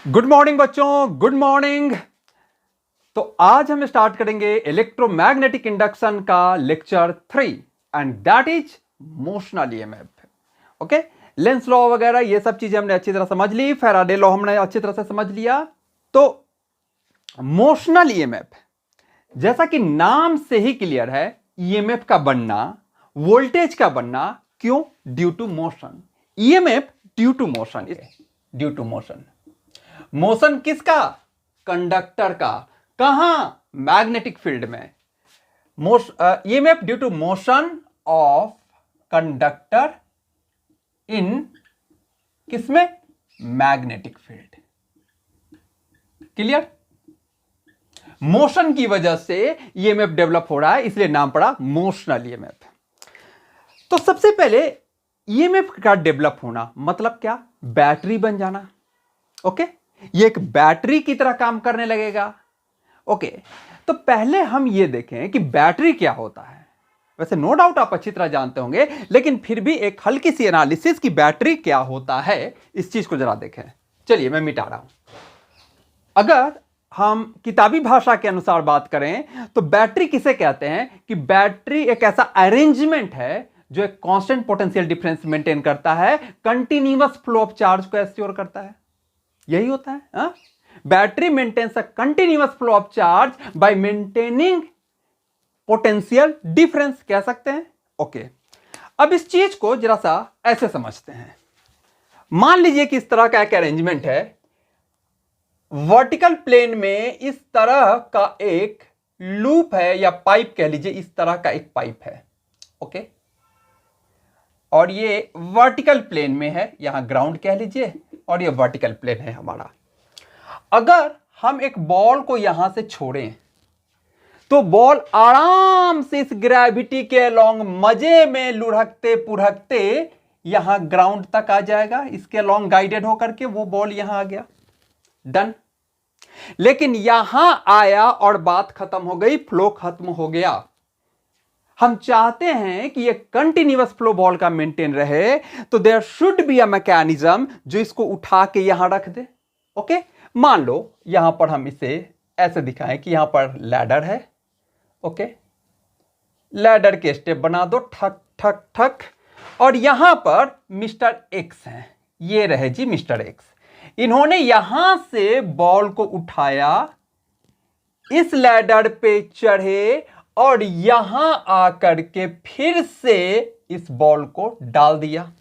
Good morning बच्चों, good morning. तो आज हम स्टार्ट करेंगे इलेक्ट्रोमैग्नेटिक इंडक्शन का lecture 3 and that is motional EMF. Okay, Lenz law वगैरह ये सब चीजें हमने अच्छी तरह समझ ली, फैराडे लॉ हमने अच्छी तरह से समझ लिया। तो मोशनल ईएमएफ जैसा कि नाम से ही क्लियर है, ईएमएफ का बनना, वोल्टेज का बनना, क्यों? Due to motion. EMF due to motion, due to motion. Motion किसका? कंडक्टर का। कहां? मैग्नेटिक फील्ड में। EMF due to motion of conductor in किसमें? Magnetic field. क्लियर? मोशन की वजह से ईएमएफ डेवलप हो रहा है, इसलिए नाम पड़ा मोशनल ईएमएफ। तो सबसे पहले ईएमएफ का डेवलप होना मतलब क्या? बैटरी बन जाना। ओके, ये एक बैटरी की तरह काम करने लगेगा। ओके, तो पहले हम ये देखें कि बैटरी क्या होता है। वैसे नो डाउट आप अच्छी तरह जानते होंगे, लेकिन फिर भी एक हल्की सी एनालिसिस कि बैटरी क्या होता है, इस चीज को जरा देखें। चलिए मैं मिटा रहा हूं। अगर हम किताबी भाषा के अनुसार बात करें तो बैटरी किसे कहते हैं कि बैटरी एक ऐसा अरेंजमेंट है जो एक कांस्टेंट पोटेंशियल डिफरेंस मेंटेन करता है, कंटिन्यूअस फ्लो ऑफ चार्ज को एश्योर करता है। यही होता है हा? Battery maintains a continuous flow of charge by maintaining potential difference, कह सकते हैं। ओके, अब इस चीज को जरा सा ऐसे समझते हैं। मान लीजिए कि इस तरह का एक अरेंजमेंट है, वर्टिकल प्लेन में इस तरह का एक लूप है, या पाइप कह लीजिए, इस तरह का एक पाइप है। ओके, और ये वर्टिकल प्लेन में है, यहां ग्राउंड कह लीजिए, और ये वर्टिकल प्लेन है हमारा। अगर हम एक बॉल को यहां से छोड़ें तो बॉल आराम से इस ग्रेविटी के अलोंग मजे में लुढ़कते पुढ़कते यहां ग्राउंड तक आ जाएगा। इसके अलोंग गाइडेड होकर के वो बॉल यहां आ गया, डन। लेकिन यहां आया और बात खत्म हो गई, फ्लो खत्म हो गया। हम चाहते हैं कि ये कंटिन्यूअस फ्लो बॉल का मेंटेन रहे, तो there should be a mechanism जो इसको उठा के यहां रख दे। ओके, मान लो यहां पर हम इसे ऐसे दिखाएं कि यहां पर लैडर है। ओके, लैडर के स्टेप बना दो, ठक ठक ठक, और यहां पर मिस्टर एक्स हैं। ये रहे जी मिस्टर एक्स। इन्होंने यहां से बॉल को उठाया, इस लैडर पे चढ़े, और यहां आकर के फिर से इस बॉल को डाल दिया।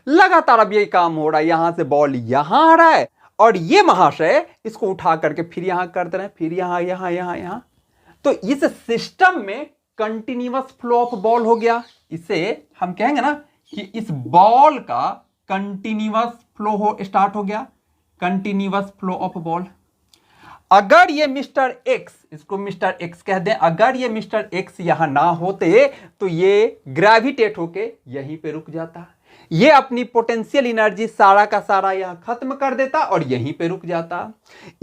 लगातार अब ये काम हो रहा है, यहां से बॉल यहां आ रहा है, और ये महाशय इसको उठा करके फिर यहां कर दे रहे हैं, फिर यहां यहां यहां यहां। तो इस सिस्टम में कंटिन्यूअस फ्लो ऑफ बॉल हो गया। इसे हम कहेंगे ना कि इस बॉल का कंटिन्यूअस फ्लो हो स्टार्ट हो गया, कंटिन्यूअस फ्लो ऑफ बॉल। अगर ये मिस्टर एक्स, इसको मिस्टर एक्स कह दें, अगर ये मिस्टर एक्स यहां ना होते तो ये ग्रेविटेट होके यहीं पे रुक जाता, ये अपनी पोटेंशियल एनर्जी सारा का सारा यहां खत्म कर देता और यहीं पे रुक जाता।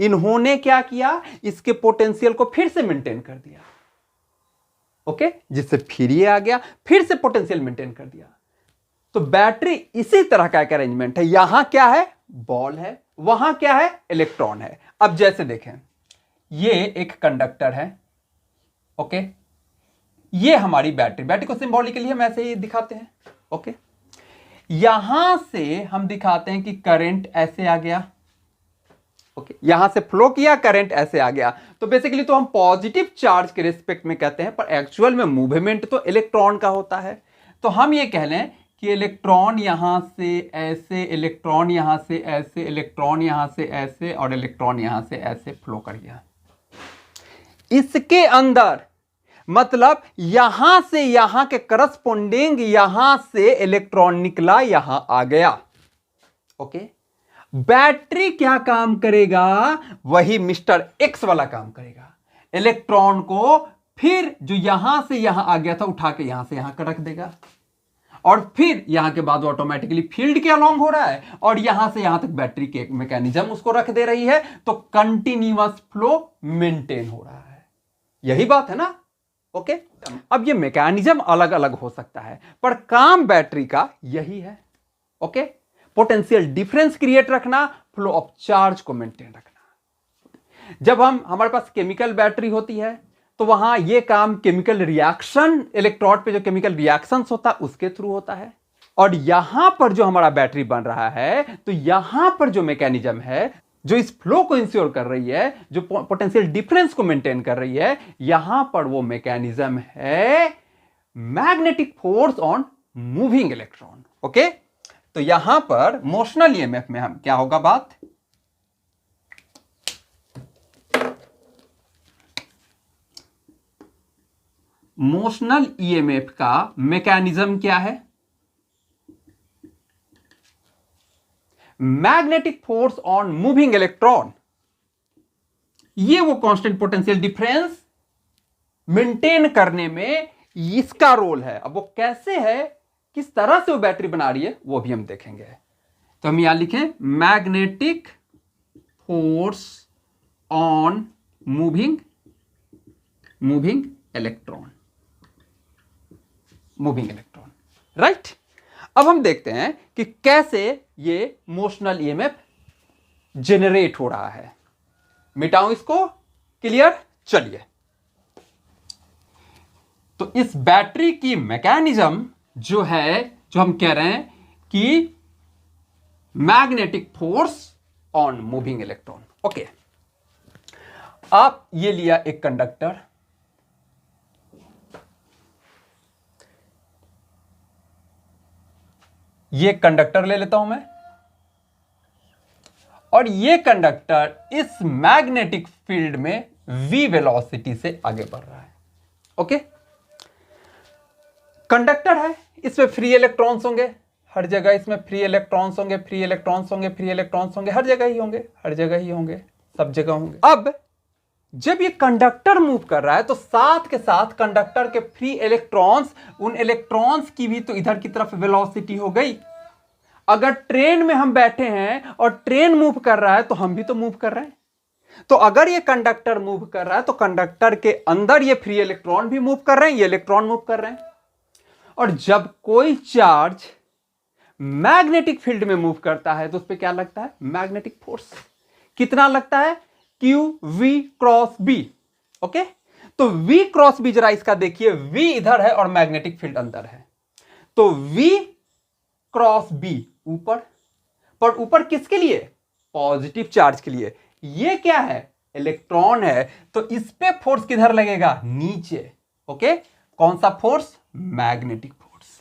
इन्होंने क्या किया? इसके पोटेंशियल को फिर से मेंटेन कर दिया। ओके, जिससे फिर ये आ गया, फिर से पोटेंशियल मेंटेन कर दिया। तो बैटरी इसी तरह का एक अरेंजमेंट है। यहां क्या है? बॉल है, वहां क्या है? इलेक्ट्रॉन है। अब जैसे देखें, ये एक कंडक्टर है। ओके, ये हमारी बैटरी। बैटरी को सिंबॉलिकली हम ऐसे ही दिखाते हैं। ओके, यहां से हम दिखाते हैं कि करंट ऐसे आ गया। ओके, यहां से फ्लो किया, करंट ऐसे आ गया। तो बेसिकली तो हम पॉजिटिव चार्ज के रिस्पेक्ट में कहते हैं, पर एक्चुअल में मूवमेंट तो इलेक्ट्रॉन का होता है। तो हम ये कह लें कि इलेक्ट्रॉन यहां से ऐसे, इलेक्ट्रॉन यहां से ऐसे, इलेक्ट्रॉन यहां से ऐसे, और इलेक्ट्रॉन यहां से ऐसे फ्लो कर गया। इसके अंदर मतलब यहां से यहां के करस्पोंडिंग यहां से इलेक्ट्रॉन निकला, यहां आ गया। ओके, बैटरी क्या काम करेगा? वही मिस्टर एक्स वाला काम करेगा। इलेक्ट्रॉन को फिर जो यहां से यहां आ गया था उठा के यहां से यहां कर रख देगा, और फिर यहां के बाद ऑटोमेटिकली फील्ड के अलोंग हो रहा है, और यहां से यहां तक बैटरी के एक मैकेनिज्म उसको रख दे रही है। तो कंटिन्यूअस फ्लो मेंटेन हो रहा है। यही बात है ना? ओके, अब ये मैकेनिज्म अलग अलग हो सकता है, पर काम बैटरी का यही है। ओके, पोटेंशियल डिफरेंस क्रिएट रखना, फ्लो ऑफ चार्ज को मेंटेन रखना। जब हमारे पास केमिकल बैटरी होती है तो वहां यह काम केमिकल रिएक्शन, इलेक्ट्रोड पे जो केमिकल रिएक्शंस होता है उसके थ्रू होता है। और यहां पर जो हमारा बैटरी बन रहा है तो यहां पर जो मैकेनिज्म है जो इस फ्लो को इंश्योर कर रही है, जो पोटेंशियल डिफरेंस को मेंटेन कर रही है, यहां पर वो मैकेनिज्म है magnetic force on moving electron. Okay, तो यहां पर मोशनल ईएमएफ में हम क्या होगा बात, मोशनल ईएमएफ का मैकेनिज्म क्या है, magnetic force on moving electron. ये वो कांस्टेंट पोटेंशियल डिफरेंस मेंटेन करने में इसका रोल है। अब वो कैसे है, किस तरह से वो बैटरी बना रही है, वो भी हम देखेंगे। तो हम यहां लिखें magnetic force on moving electron, right. अब हम देखते हैं कि कैसे ये मोशनल ईएमएफ जेनरेट हो रहा है। मिटाऊं इसको, क्लियर, चलिए। तो इस बैटरी की मैकेनिज्म जो है, जो हम कह रहे हैं कि magnetic force on moving electron. Okay, आप ये लिया एक कंडक्टर, ये कंडक्टर ले लेता हूं मैं, और ये कंडक्टर इस मैग्नेटिक फील्ड में v वेलोसिटी से आगे बढ़ रहा है। ओके, कंडक्टर है, इसमें फ्री इलेक्ट्रॉन्स होंगे हर जगह, इसमें फ्री इलेक्ट्रॉन्स होंगे, फ्री इलेक्ट्रॉन्स होंगे, फ्री इलेक्ट्रॉन्स होंगे, हर जगह ही होंगे, हर जगह ही होंगे, सब जगह होंगे। अब जब ये कंडक्टर मूव कर रहा है तो साथ के साथ कंडक्टर के फ्री इलेक्ट्रॉन्स, उन इलेक्ट्रॉन्स की भी तो इधर की तरफ वेलोसिटी हो गई। अगर ट्रेन में हम बैठे हैं और ट्रेन मूव कर रहा है तो हम भी तो मूव कर रहे हैं। तो अगर ये कंडक्टर मूव कर रहा है तो कंडक्टर के अंदर ये फ्री इलेक्ट्रॉन भी मूव कर रहे हैं, ये इलेक्ट्रॉन मूव कर रहे हैं। और जब कोई चार्ज मैग्नेटिक फील्ड में मूव करता है तो उस पर क्या लगता है, मैग्नेटिक फोर्स। कितना लगता है, q v cross B. Okay, तो वी क्रॉस बी जरा इसका देखिए, वी इधर है और मैग्नेटिक फील्ड अंदर है, तो वी क्रॉस बी ऊपर, पर ऊपर किसके लिए, पॉजिटिव चार्ज के लिए। ये क्या है, इलेक्ट्रॉन है, तो इस पे फोर्स किधर लगेगा, नीचे। ओके, कौन सा फोर्स, मैग्नेटिक फोर्स,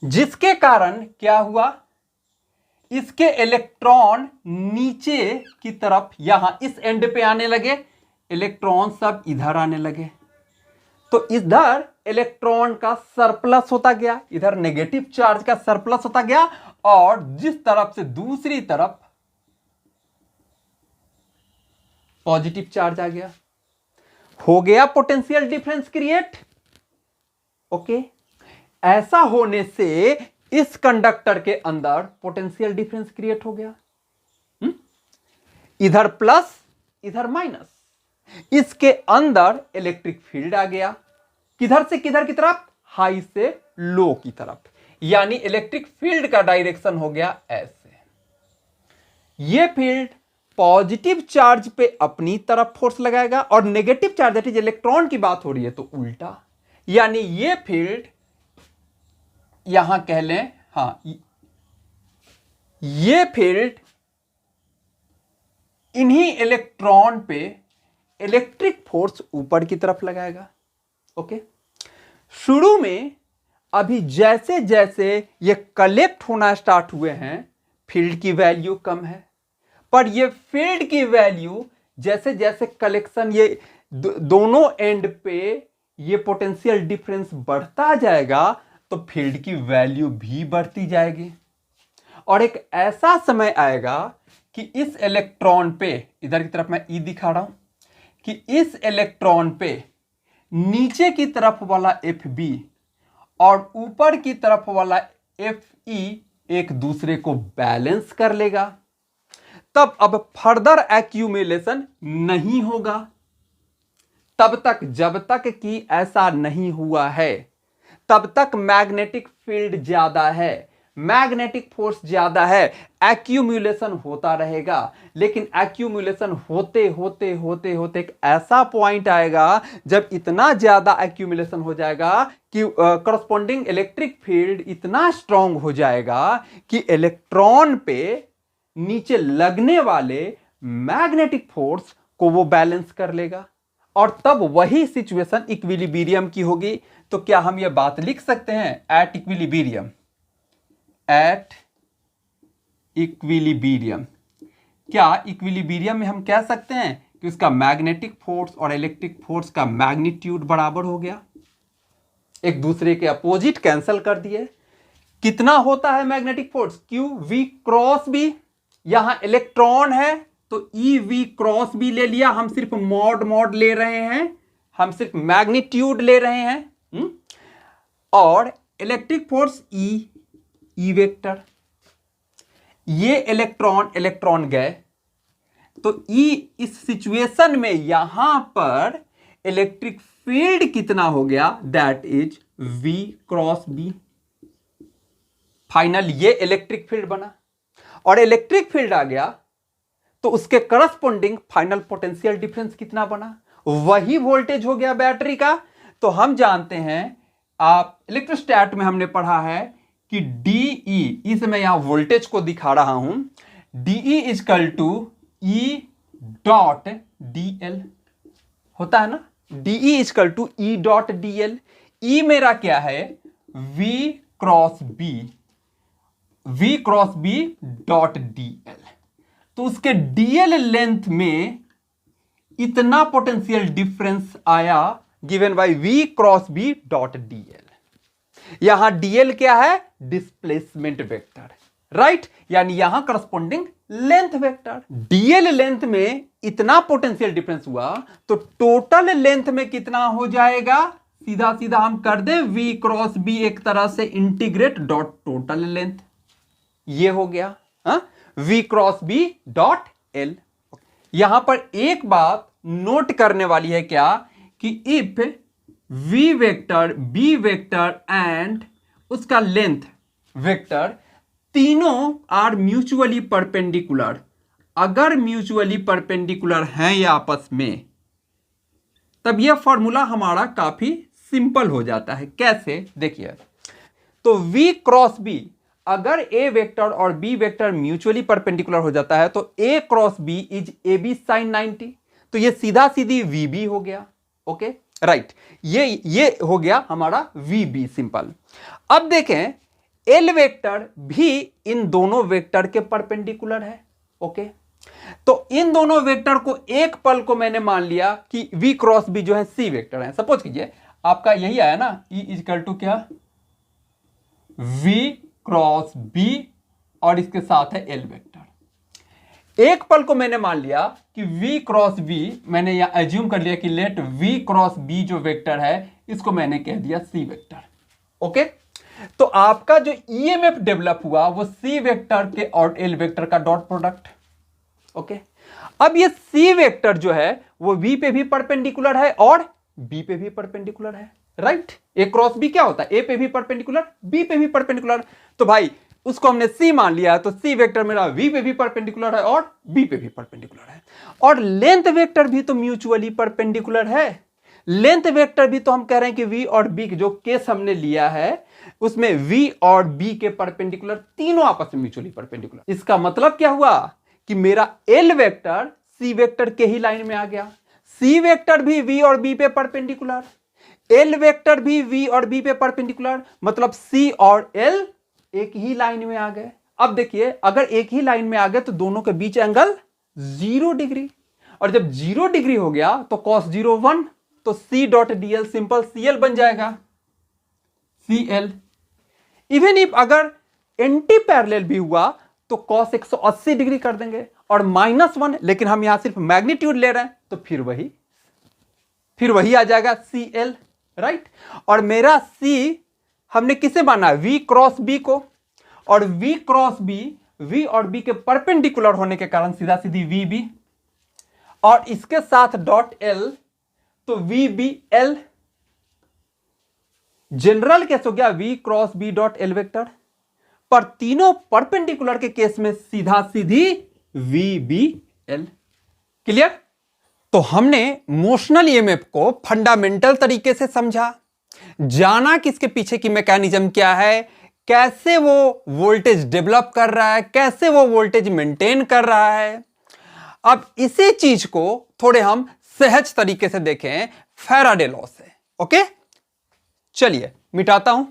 जिसके कारण क्या हुआ, इसके इलेक्ट्रॉन नीचे की तरफ यहां इस एंड पे आने लगे, इलेक्ट्रॉन सब इधर आने लगे, तो इधर इलेक्ट्रॉन का सरप्लस होता गया, इधर नेगेटिव चार्ज का सरप्लस होता गया, और जिस तरफ से दूसरी तरफ पॉजिटिव चार्ज आ गया, हो गया पोटेंशियल डिफरेंस क्रिएट। ओके, ऐसा होने से इस कंडक्टर के अंदर पोटेंशियल डिफरेंस क्रिएट हो गया, इधर प्लस इधर माइनस, इसके अंदर इलेक्ट्रिक फील्ड आ गया, किधर से किधर की तरफ, हाई से लो की तरफ, यानी इलेक्ट्रिक फील्ड का डायरेक्शन हो गया ऐसे। यह फील्ड पॉजिटिव चार्ज पे अपनी तरफ फोर्स लगाएगा, और negative charge that is electron की बात हो रही है तो उल्टा, यानी यह फील्ड यहां कह लें, हां, ये फील्ड इन्हीं इलेक्ट्रॉन पे इलेक्ट्रिक फोर्स ऊपर की तरफ लगाएगा। ओके, शुरू में अभी जैसे जैसे ये कलेक्ट होना स्टार्ट हुए हैं, फील्ड की वैल्यू कम है, पर ये फील्ड की वैल्यू जैसे जैसे कलेक्शन, ये दोनों एंड पे ये पोटेंशियल डिफरेंस बढ़ता जाएगा तो फील्ड की वैल्यू भी बढ़ती जाएगी, और एक ऐसा समय आएगा कि इस इलेक्ट्रॉन पे, इधर की तरफ मैं ई दिखा रहा हूं, कि इस इलेक्ट्रॉन पे नीचे की तरफ वाला एफ बी और ऊपर की तरफ वाला एफ ई एक दूसरे को बैलेंस कर लेगा, तब अब फर्दर एक्यूमुलेशन नहीं होगा। तब तक, जब तक कि ऐसा नहीं हुआ है, तब तक मैग्नेटिक फील्ड ज्यादा है, मैग्नेटिक फोर्स ज्यादा है, एक्यूमुलेशन होता रहेगा। लेकिन एक्यूमुलेशन होते होते होते होते एक ऐसा पॉइंट आएगा जब इतना ज्यादा एक्यूमुलेशन हो जाएगा कि करस्पॉन्डिंग इलेक्ट्रिक फील्ड इतना स्ट्रांग हो जाएगा कि इलेक्ट्रॉन पे नीचे लगने वाले मैग्नेटिक फोर्स को वो बैलेंस कर लेगा, और तब वही सिचुएशन इक्विलिब्रियम की होगी। तो क्या हम ये बात लिख सकते हैं एट इक्विलिब्रियम, एट इक्विलिब्रियम, क्या इक्विलिब्रियम में हम कह सकते हैं कि उसका मैग्नेटिक फोर्स और इलेक्ट्रिक फोर्स का मैग्नीट्यूड बराबर हो गया, एक दूसरे के अपोजिट कैंसिल कर दिए। कितना होता है magnetic force? Q v cross B, यहां इलेक्ट्रॉन है तो ई वी क्रॉस बी ले लिया, हम सिर्फ मॉड ले रहे हैं, हम सिर्फ मैग्नीट्यूड ले रहे हैं। और इलेक्ट्रिक फोर्स ई वेक्टर, ये इलेक्ट्रॉन गए तो ई, इस सिचुएशन में यहां पर इलेक्ट्रिक फील्ड कितना हो गया? That is v cross B. Final ये इलेक्ट्रिक फील्ड बना, और इलेक्ट्रिक फील्ड आ गया तो उसके करस्पॉन्डिंग फाइनल पोटेंशियल डिफरेंस कितना बना? वही वोल्टेज हो गया बैटरी का। तो हम जानते हैं, आप इलेक्ट्रोस्टैट में हमने पढ़ा है कि डीई, इस मैं यहां वोल्टेज को दिखा रहा हूं, DE is equal to E dot DL होता है ना, DE is equal to E dot DL. E मेरा क्या है? V cross B dot DL. तो उसके डीएल लेंथ में इतना पोटेंशियल डिफरेंस आया given by V cross B dot DL. यहां डीएल क्या है? डिस्प्लेसमेंट वेक्टर, राइट, यानी यहां corresponding length vector. DL length में इतना पोटेंशियल डिफरेंस हुआ तो टोटल लेंथ में कितना हो जाएगा? सीधा सीधा हम कर दें वी क्रॉस बी एक तरह से इंटीग्रेट डॉट टोटल लेंथ, ये हो गया v cross B dot L. यहां पर एक बात नोट करने वाली है क्या, कि if v vector, B vector and उसका लेंथ वेक्टर तीनों आर म्यूचुअली परपेंडिकुलर, अगर म्यूचुअली परपेंडिकुलर हैं ये आपस में, तब यह फॉर्मूला हमारा काफी सिंपल हो जाता है। कैसे? देखिए, तो v क्रॉस b, अगर a वेक्टर और b वेक्टर म्यूचुअली परपेंडिकुलर हो जाता है तो a cross b is A B sine 90, तो ये सीधा सीधी vb हो गया। ओके, राइट, ये हो गया हमारा vb सिंपल। अब देखें, l वेक्टर भी इन दोनों वेक्टर के परपेंडिकुलर है। ओके, तो इन दोनों वेक्टर को एक पल को मैंने मान लिया कि v क्रॉस b जो है c वेक्टर है। सपोज कीजिए आपका यही आया ना, E इजकल टू क्या? v क्रॉस b और इसके साथ है l वेक्टर। एक पल को मैंने मान लिया कि v क्रॉस b, मैंने यहां एज्यूम कर लिया कि लेट v क्रॉस b जो वेक्टर है इसको मैंने कह दिया c वेक्टर। ओके, तो आपका जो ईएमएफ डेवलप हुआ वो c वेक्टर के और l वेक्टर का डॉट प्रोडक्ट। ओके, अब ये c वेक्टर जो है वो v पे भी परपेंडिकुलर है और b पे भी परपेंडिकुलर है, राइट। a क्रॉस b क्या होता है? a पे भी परपेंडिकुलर, b पे भी परपेंडिकुलर। तो भाई उसको हमने c मान लिया है, तो c वेक्टर मेरा v पे भी परपेंडिकुलर है और b पे भी परपेंडिकुलर है। और लेंथ वेक्टर भी तो म्यूचुअली परपेंडिकुलर है। लेंथ वेक्टर भी तो हम कह रहे हैं कि v और b जो केस हमने लिया है उसमें v और b के परपेंडिकुलर तीनों आपस में म्यूचुअली परपेंडिकुलर। इसका मतलब क्या हुआ कि मेरा l वेक्टर c वेक्टर के ही लाइन में आ गया, c वेक्टर भी v और b पे परपेंडिकुलर, l वेक्टर भी v और b पे परपेंडिकुलर, मतलब c और l एक ही लाइन में आ गए। अब देखिए, अगर एक ही लाइन में आ गए तो दोनों के बीच एंगल 0 डिग्री, और जब 0 डिग्री हो गया तो cos 0 1, तो c dot dl simple cl बन जाएगा, cl। इवन इफ अगर एंटी पैरेलल भी हुआ तो cos 180 डिग्री कर देंगे और -1, लेकिन हम यहां सिर्फ मैग्नीट्यूड ले रहे हैं तो फिर वही आ जाएगा cl, राइट। और मेरा c हमने किसे माना? v क्रॉस b को, और v क्रॉस b v और b के परपेंडिकुलर होने के कारण सीधा सीधी vb, और इसके साथ डॉट l, तो vbl जनरल कैसे हो गया? v cross b dot l vector. पर तीनों परपेंडिकुलर के केस में सीधा सीधी VBL। क्लियर? तो हमने मोशनल ईएमएफ को फंडामेंटल तरीके से समझा, जाना कि इसके पीछे की मैकेनिज्म क्या है, कैसे वो वोल्टेज डेवलप कर रहा है, कैसे वो वोल्टेज मेंटेन कर रहा है। अब इसी चीज को थोड़े हम सहज तरीके से देखें फैराडे लॉ से। ओके, चलिए मिटाता हूं।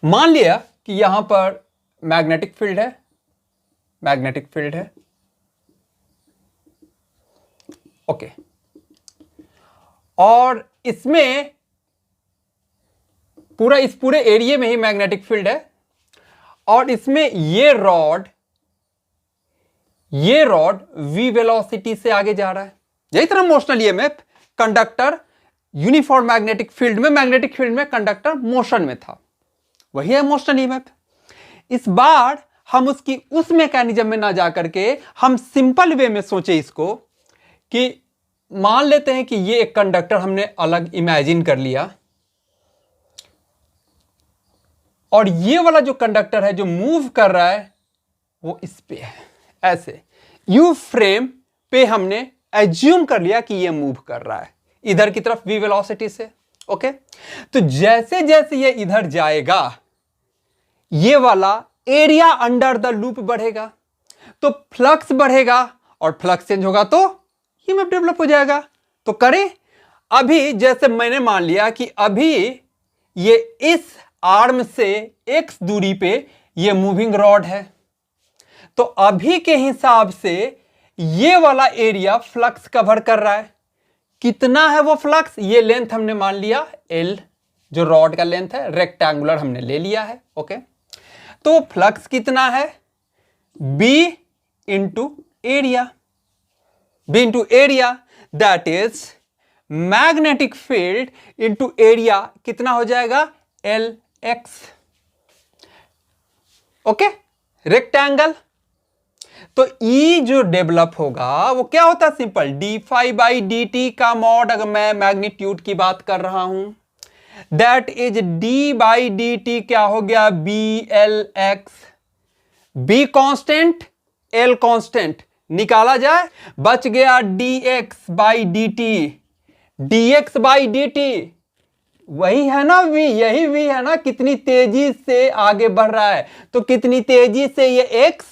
मान लिया कि यहां पर मैग्नेटिक फील्ड है, मैग्नेटिक फील्ड है। ओके, और इसमें पूरा, इस पूरे एरिया में ही मैग्नेटिक फील्ड है, और इसमें ये रॉड v वेलोसिटी से आगे जा रहा है। यही तरह motional EMF, conductor uniform magnetic field में, मैग्नेटिक फील्ड में कंडक्टर मोशन में था, वही है मोशनल ईएमएफ। इस बार हम उसकी उस मैकेनिज्म में ना जाकर के हम सिंपल वे में सोचे इसको, कि मान लेते हैं कि ये एक कंडक्टर हमने अलग इमेजिन कर लिया, और ये वाला जो कंडक्टर है जो मूव कर रहा है वो इस पे है, ऐसे यू फ्रेम पे हमने एज्यूम कर लिया कि ये मूव कर रहा है इधर की तरफ v वेलोसिटी से। ओके, तो जैसे जैसे ये इधर जाएगा ये वाला एरिया अंडर द लूप बढ़ेगा, तो फ्लक्स बढ़ेगा, और फ्लक्स चेंज होगा तो ईएमएफ डेवलप हो जाएगा। तो करें, अभी जैसे मैंने मान लिया कि अभी ये इस आर्म से x दूरी पे ये मूविंग रॉड है, तो अभी के हिसाब से ये वाला एरिया फ्लक्स कवर कर रहा है। कितना है वो फ्लक्स? ये लेंथ हमने मान लिया L, जो रॉड का लेंथ है, रेक्टेंगुलर हमने ले लिया है। ओके, तो फ्लक्स कितना है? B into area, B into area, that is magnetic field into area कितना हो जाएगा? LX। Okay, rectangle. तो E जो डेवलप होगा वो क्या होता है? सिंपल d∅dt का मॉड, अगर मैं मैग्नीट्यूड की बात कर रहा हूं, दैट इज d/dt क्या हो गया? BLX। B constant, L constant, निकाला जाए, बच गया dx/dt। dx/dt वही है ना v, यही v है ना, कितनी तेजी से आगे बढ़ रहा है, तो कितनी तेजी से ये x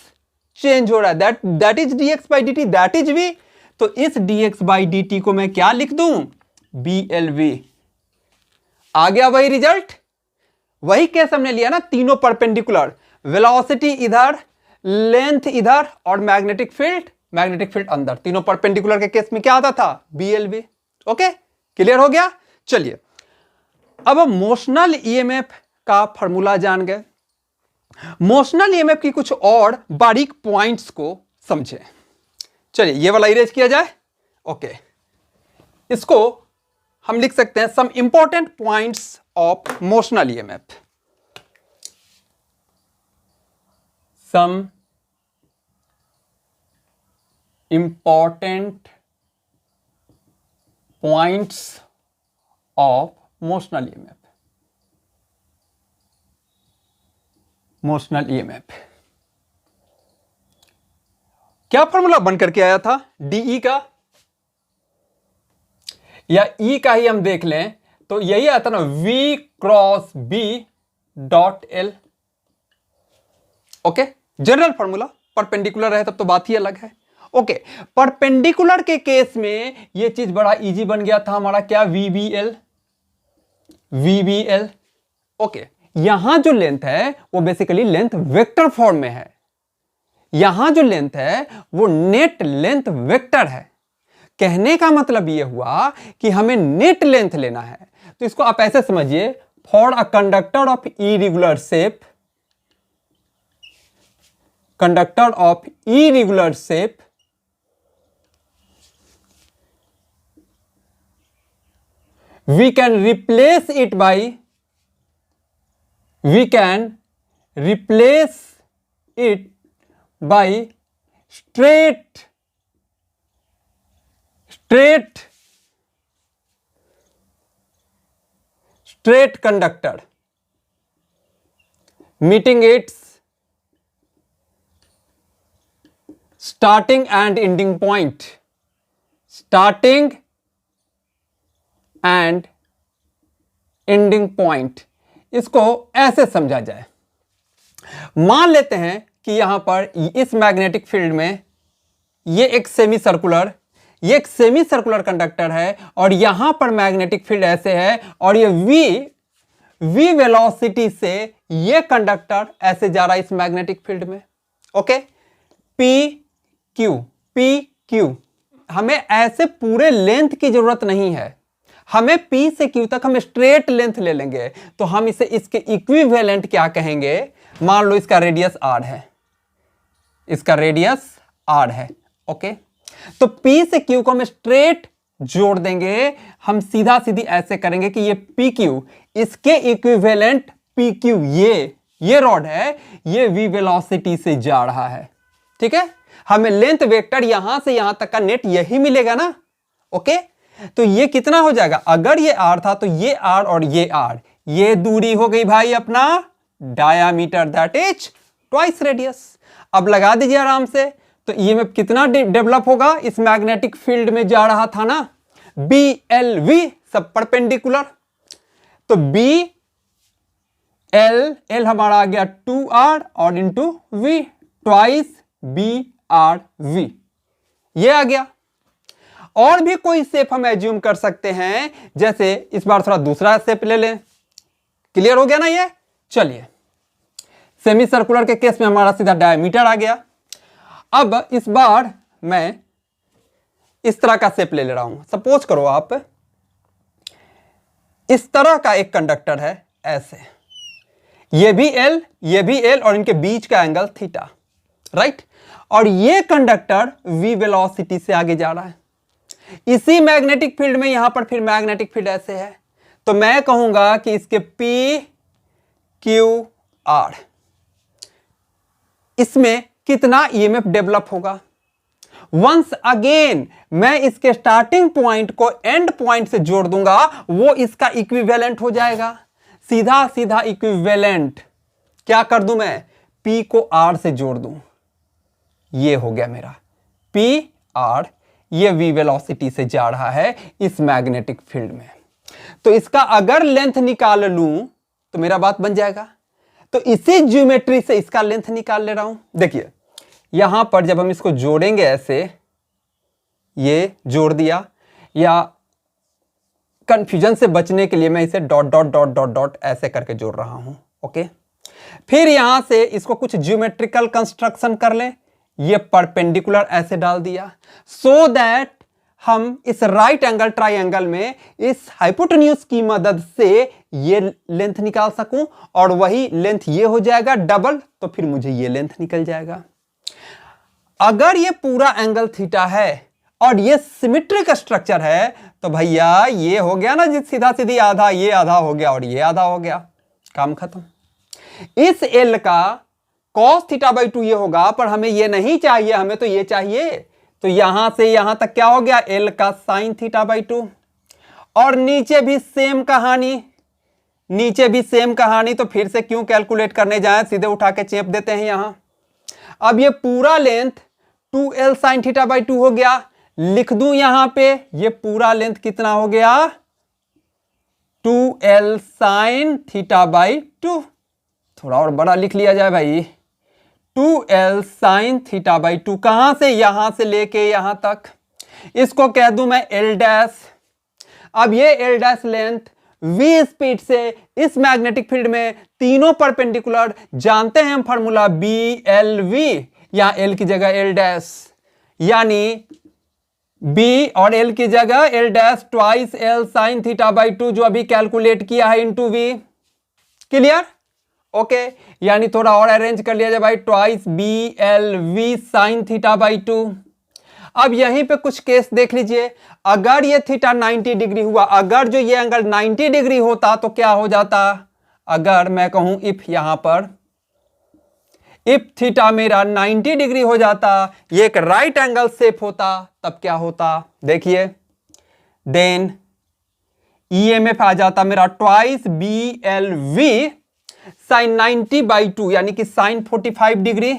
चेंज हो रहा है, that is dx/dt, that is v। तो इस dx/dt को मैं क्या लिख दूं? BLV। आ गया वही रिजल्ट, वही केस हमने लिया ना, तीनों परपेंडिकुलर, वेलोसिटी इधर, लेंथ इधर, और मैग्नेटिक फील्ड अंदर, तीनों परपेंडिकुलर के केस में क्या आता था? BLV। ओके, क्लियर हो गया? चलिए, अब हम मोशनल ईएमएफ का फॉर्मूला जान गए, मोशनल ईएमएफ की कुछ और बारीक पॉइंट्स को समझें। चलिए, ये वाला इरेज किया जाए। ओके, इसको हम लिख सकते हैं some important points of motional EMF. Some important points of motional EMF. Motional EMF क्या फॉर्मूला बनकर के आया था? डीई का, या ई का ही हम देख लें तो यही आता ना, V cross B dot L। Okay, general formula, perpendicular है तब तो बात ही अलग है। ओके, परपेंडिकुलर के केस में यह चीज बड़ा इजी बन गया था हमारा, क्या? VBL। ओके, यहां जो लेंथ है वो बेसिकली लेंथ वेक्टर फॉर्म में है, यहां जो लेंथ है वो नेट लेंथ वेक्टर है। कहने का मतलब यह हुआ कि हमें नेट लेंथ लेना है, तो इसको आप ऐसे समझिए, for a conductor of irregular shape, conductor of irregular shape, we can replace it by straight conductor, meeting it's starting and ending point, starting and ending point, इसको ऐसे समझा जाए। मान लेते हैं कि यहां पर इस मैग्नेटिक फील्ड में ये एक सेमी सर्कुलर कंडक्टर है और यहां पर मैग्नेटिक फील्ड ऐसे है और ये v वेलोसिटी से ये कंडक्टर ऐसे जा रहा है इस मैग्नेटिक फील्ड में। ओके, p q, हमें ऐसे पूरे लेंथ की जरूरत नहीं है, हमें p से q तक हम स्ट्रेट लेंथ ले लेंगे तो हम इसे इसके इक्विवेलेंट क्या कहेंगे। मान लो इसका रेडियस r है, इसका रेडियस r है। ओके, तो p से q को हम स्ट्रेट जोड़ देंगे, हम सीधा सीधी ऐसे करेंगे कि ये pq इसके इक्विवेलेंट pq ये रॉड है, ये v वेलोसिटी से जा रहा है। ठीक है, हमें लेंथ वेक्टर यहां से यहां तक का नेट यही मिलेगा ना। ओके, तो ये कितना हो जाएगा, अगर ये r था तो ये r और ये r, ये दूरी हो गई भाई अपना diameter, that is twice radius. अब लगा दीजिए आराम से, तो ईएमएफ कितना डेवलप होगा, इस मैग्नेटिक फील्ड में जा रहा था ना BLV सब परपेंडिकुलर, तो BL हमारा आ गया 2R और इंटू V, ट्वाइस BRV, ये आ गया। और भी कोई शेप हम एज्यूम कर सकते हैं, जैसे इस बार थोड़ा दूसरा शेप ले लें। क्लियर हो गया ना ये। चलिए, सेमी सर्कुलर के केस में हमारा सीधा डायमीटर आ गया। अब इस बार मैं इस तरह का शेप ले ले रहा हूं। सपोज करो आप इस तरह का एक कंडक्टर है ऐसे, ये भी L और इनके बीच का एंगल थीटा, राइट, और ये कंडक्टर v वेलोसिटी से आगे जा रहा है। इसी मैग्नेटिक फील्ड में यहां पर फिर मैग्नेटिक फील्ड ऐसे है, तो मैं कहूंगा कि इसके P Q R इसमें कितना ईएमएफ डेवलप होगा। वंस अगेन मैं इसके स्टार्टिंग पॉइंट को एंड पॉइंट से जोड़ दूंगा, वो इसका इक्विवेलेंट हो जाएगा। सीधा सीधा इक्विवेलेंट क्या कर दूं मैं, P को R से जोड़ दूं, ये हो गया मेरा P R, ये v वेलोसिटी से जा रहा है इस मैग्नेटिक फील्ड में। तो इसका अगर लेंथ निकाल लूं तो मेरा बात बन जाएगा। तो इसी ज्योमेट्री से इसका लेंथ निकाल ले रहा हूं। देखिए यहां पर जब हम इसको जोड़ेंगे ऐसे, ये जोड़ दिया, या कंफ्यूजन से बचने के लिए मैं इसे dot dot dot dot dot ऐसे करके जोड़ रहा हूं। ओके, फिर यहां से इसको कुछ ज्योमेट्रिकल कंस्ट्रक्शन कर लें, ये परपेंडिकुलर ऐसे डाल दिया, सो दैट हम इस राइट एंगल ट्राइंगल में इस हाइपोटेन्यूज की मदद से ये लेंथ निकाल सकूं, और वही लेंथ ये हो जाएगा डबल, तो फिर मुझे ये लेंथ निकल जाएगा। अगर ये पूरा एंगल थीटा है और ये सिमेट्रिक स्ट्रक्चर है, तो भैया ये हो गया ना, जिस सीधा सीधी आधा, ये आधा हो गया और ये आधा हो गया, काम खत्म। इस एल का cos थीटा बाई 2 ये होगा, पर हमें ये नहीं चाहिए, हमें तो ये चाहिए। तो यहां से यहां तक क्या हो गया, एल का साइन थीटा बाई 2, और नीचे भी सेम कहानी, तो फिर से क्यों कैलकुलेट करने जाए, सीधे उठा के चेप देते हैं यहां। अब ये पूरा length 2L sine theta by 2 हो गया, लिख दूं यहां पे, ये पूरा लेंथ कितना हो गया, 2L साइन थीटा बाई 2। थोड़ा और बड़ा लिख लिया जाए भाई, 2L साइन थीटा बाई 2, कहां से, यहां से लेके यहां तक, इसको कह दूं मैं L डैश। अब ये L dash length v speed से इस मैग्नेटिक फील्ड में तीनों परपेंडिकुलर, जानते हैं हम फार्मूला BLV, या L की जगह L डैश, यानी B और L की जगह L dash twice L sine theta by 2, जो अभी कैलकुलेट किया है, इंटू V। क्लियर? ओके, यानी थोड़ा और अरेंज कर लिया जाए भाई, twice BLV sine theta by 2। अब यहीं पे कुछ केस देख लीजिए, अगर ये थीटा 90 डिग्री हुआ, अगर जो ये एंगल 90 डिग्री होता तो क्या हो जाता, अगर मैं कहूं इफ, यहां पर इफ थीटा मेरा 90 डिग्री हो जाता, ये एक राइट एंगल शेप होता, तब क्या होता, देखिए, देन ईएमएफ आ जाता मेरा ट्वाइस BLV साइन 90/2 यानी कि साइन 45 डिग्री,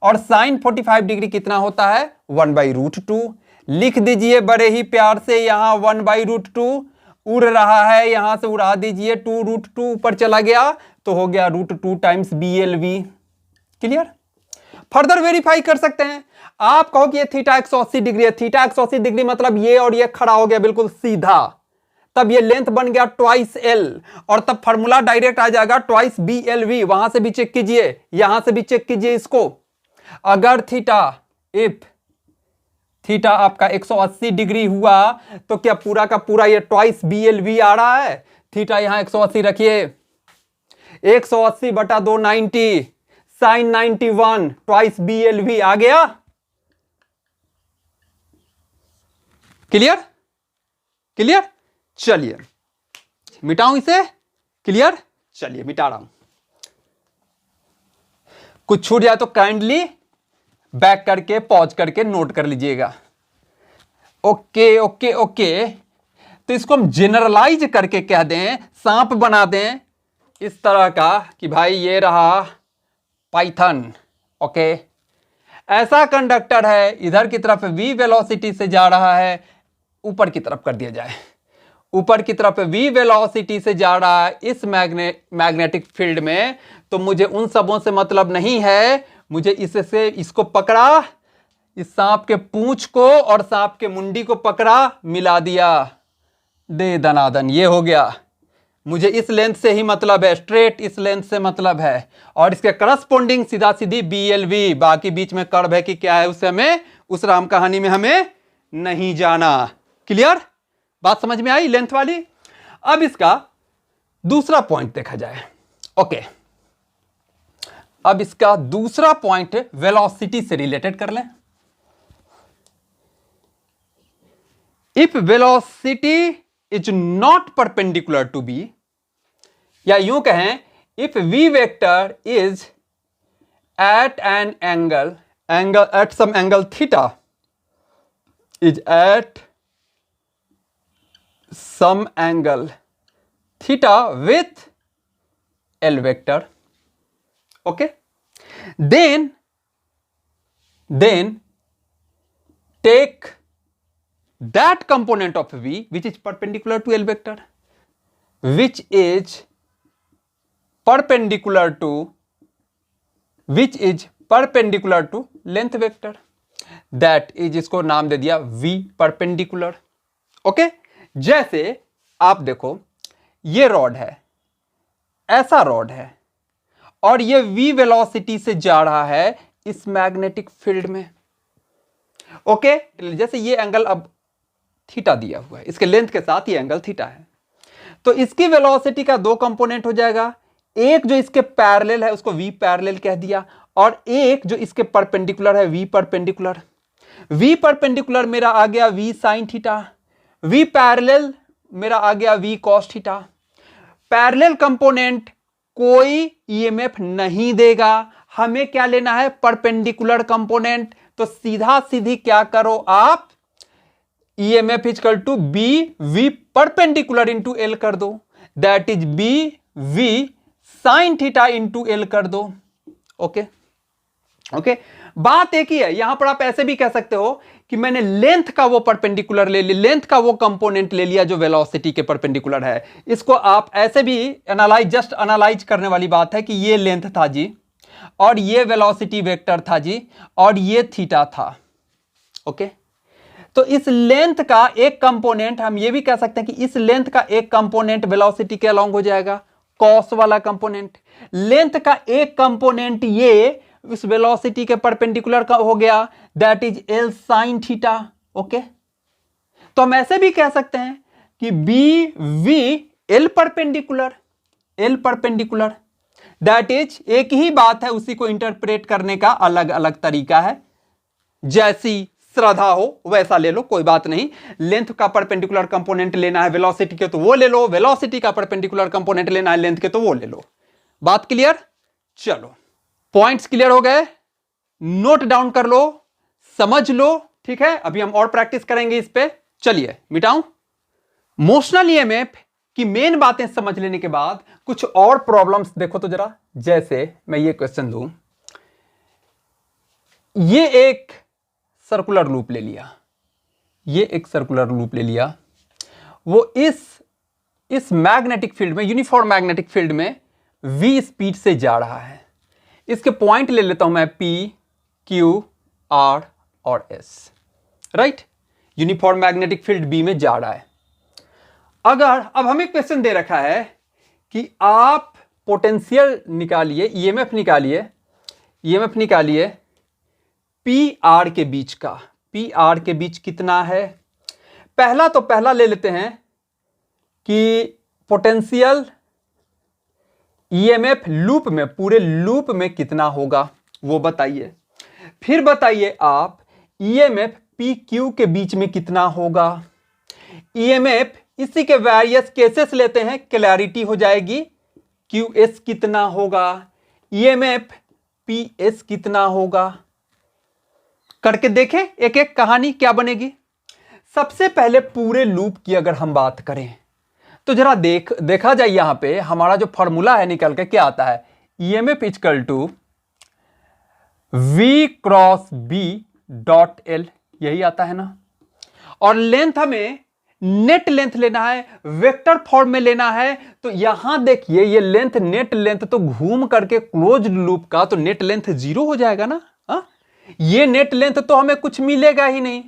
और साइन 45 डिग्री कितना होता है 1/√2। लिख दीजिए बड़े ही प्यार से, यहां 1/√2 उड़ रहा है, यहां से उड़ा दीजिए, 2√2 ऊपर चला गया तो हो गया √2 times BLV। Clear? Further verify कर सकते हैं। आप कहो कि ये थीटा 180 डिग्री है, थीटा 180 डिग्री मतलब ये और ये खड़ा हो गया बिल्कुल सीधा, तब ये लेंथ बन गया ट्वाइस L, और तब फॉर्मूला डायरेक्ट आ जाएगा ट्वाइस BLV। वहां से भी चेक कीजिए, यहां से भी चेक कीजिए इसको। अगर इफ थीटा आपका 180 डिग्री हुआ तो क्या पूरा का पूरा ये ट्वाइस BLV आ रहा है? थीटा यहां 180 रखिए, 180/2 90, साइन 91 ट्वाइस BLV आ गया। क्लियर? क्लियर? चलिए मिटाऊं इसे। क्लियर? चलिए मिटा रहा हूं। कुछ छूट जाए तो काइंडली बैक करके पॉज करके नोट कर लीजिएगा। ओके ओके ओके, तो इसको हम जनरलाइज करके कह दें, सांप बना दें इस तरह का कि भाई ये रहा पाइथन। ओके, ऐसा कंडक्टर है, इधर की तरफ v वेलोसिटी से जा रहा है, ऊपर की तरफ कर दिया जाए, ऊपर की तरफ v वेलोसिटी से जा रहा है इस मैग्नेटिक फील्ड में, तो मुझे उन सबों से मतलब नहीं है, मुझे इससे इसको पकड़ा, इस सांप के पूंछ को और सांप के मुंडी को पकड़ा, मिला दिया, दे दनादन, ये हो गया। मुझे इस लेंथ से ही मतलब है, स्ट्रेट इस लेंथ से मतलब है, और इसके करस्पॉन्डिंग सीधा सीधी BLV। बाकी बीच में कर्व है कि क्या है उससे हमें, उस राम कहानी में हमें नहीं जाना। क्लियर? बात समझ में आई लेंथ वाली? अब इसका दूसरा पॉइंट देखा जाए। ओके, अब इसका दूसरा पॉइंट वेलोसिटी से रिलेटेड कर लें। If velocity is not perpendicular to B, या यूं कहें if v vector is at an angle at some angle theta, is at some angle theta with L vector, okay, then take that component of V which is perpendicular to L vector, which is perpendicular to length vector, that is इसको नाम दे दिया V perpendicular। Okay, जैसे आप देखो ये rod है, ऐसा rod है, और ये v वेलोसिटी से जा रहा है इस मैग्नेटिक फील्ड में। ओके, जैसे ये एंगल अब थीटा दिया हुआ है, इसके लेंथ के साथ ये एंगल थीटा है, तो इसकी वेलोसिटी का दो कंपोनेंट हो जाएगा, एक जो इसके पैरेलल है उसको v पैरेलल कह दिया, और एक जो इसके परपेंडिकुलर है v परपेंडिकुलर। v परपेंडिकुलर मेरा आ गया v sine theta, v parallel मेरा आ गया v cos theta. Parallel component कोई ईएमएफ नहीं देगा, हमें क्या लेना है परपेंडिकुलर कंपोनेंट। तो सीधा सीधी क्या करो आप, EMF equal to B v perpendicular into L कर दो, that is B v sine theta into L कर दो। ओके ओके, बात एक ही है, यहां पर आप ऐसे भी कह सकते हो कि मैंने लेंथ का वो परपेंडिकुलर ले लिया, लेंथ का वो कंपोनेंट ले लिया जो वेलोसिटी के परपेंडिकुलर है। इसको आप ऐसे भी जस्ट एनालाइज करने वाली बात है कि ये लेंथ था जी, और ये वेलोसिटी वेक्टर था जी, और ये थीटा था। ओके, तो इस लेंथ का एक कंपोनेंट, हम ये भी कह सकते हैं कि इस लेंथ का एक कंपोनेंट वेलोसिटी के अलॉन्ग हो जाएगा, कॉस वाला कंपोनेंट। लेंथ का एक कंपोनेंट ये इस वेलोसिटी के परपेंडिकुलर का हो गया, that is L sine theta. Okay, तो हम ऐसे भी कह सकते हैं कि B v L perpendicular, that is एक ही बात है, उसी को इंटरप्रेट करने का अलग अलग तरीका है, जैसी श्रद्धा हो वैसा ले लो, कोई बात नहीं। लेंथ का परपेंडिकुलर कंपोनेंट लेना है वेलोसिटी के तो वो ले लो, वेलोसिटी का परपेंडिकुलर कंपोनेंट लेना है लेंथ के तो वो ले लो। बात क्लियर? चलो, पॉइंट्स क्लियर हो गए, नोट डाउन कर लो, समझ लो, ठीक है। अभी हम और प्रैक्टिस करेंगे इस पे। चलिए मिटाऊं। मोशनल ईएमएफ कि मेन बातें समझ लेने के बाद कुछ और प्रॉब्लम्स देखो तो जरा। जैसे मैं ये क्वेश्चन दूं, ये एक सर्कुलर लूप ले लिया, ये एक सर्कुलर लूप ले लिया, वो इस मैग्नेटिक फील्ड में, यूनिफॉर्म मैग्नेटिक फील्ड में v स्पीड से जा रहा है। इसके पॉइंट ले लेता हूं मैं P, Q, R और S, right. Uniform magnetic field B में जा रहा है। अगर अब हमें क्वेश्चन दे रखा है कि आप पोटेंशियल निकालिए, ईएमएफ निकालिए, ईएमएफ निकालिए PR के बीच का, PR के बीच कितना है। पहला ले लेते हैं कि पोटेंशियल ईएमएफ लूप में, पूरे लूप में कितना होगा वो बताइए। फिर बताइए आप ईएमएफ PQ के बीच में कितना होगा। ईएमएफ इसी के वेरियस केसेस लेते हैं, क्लैरिटी हो जाएगी। QS कितना होगा, ईएमएफ PS कितना होगा, करके देखें एक एक कहानी क्या बनेगी। सबसे पहले पूरे लूप की अगर हम बात करें तो जरा देखा जाए, यहां पे हमारा जो फॉर्मूला है निकल के क्या आता है, EMF equal to V cross B dot L, यही आता है ना। और लेंथ हमें नेट लेंथ लेना है, वेक्टर फॉर्म में लेना है। तो यहां देखिए ये लेंथ, नेट लेंथ तो घूम करके क्लोज लूप का तो नेट लेंथ 0 हो जाएगा ना। ये नेट लेंथ तो हमें कुछ मिलेगा ही नहीं।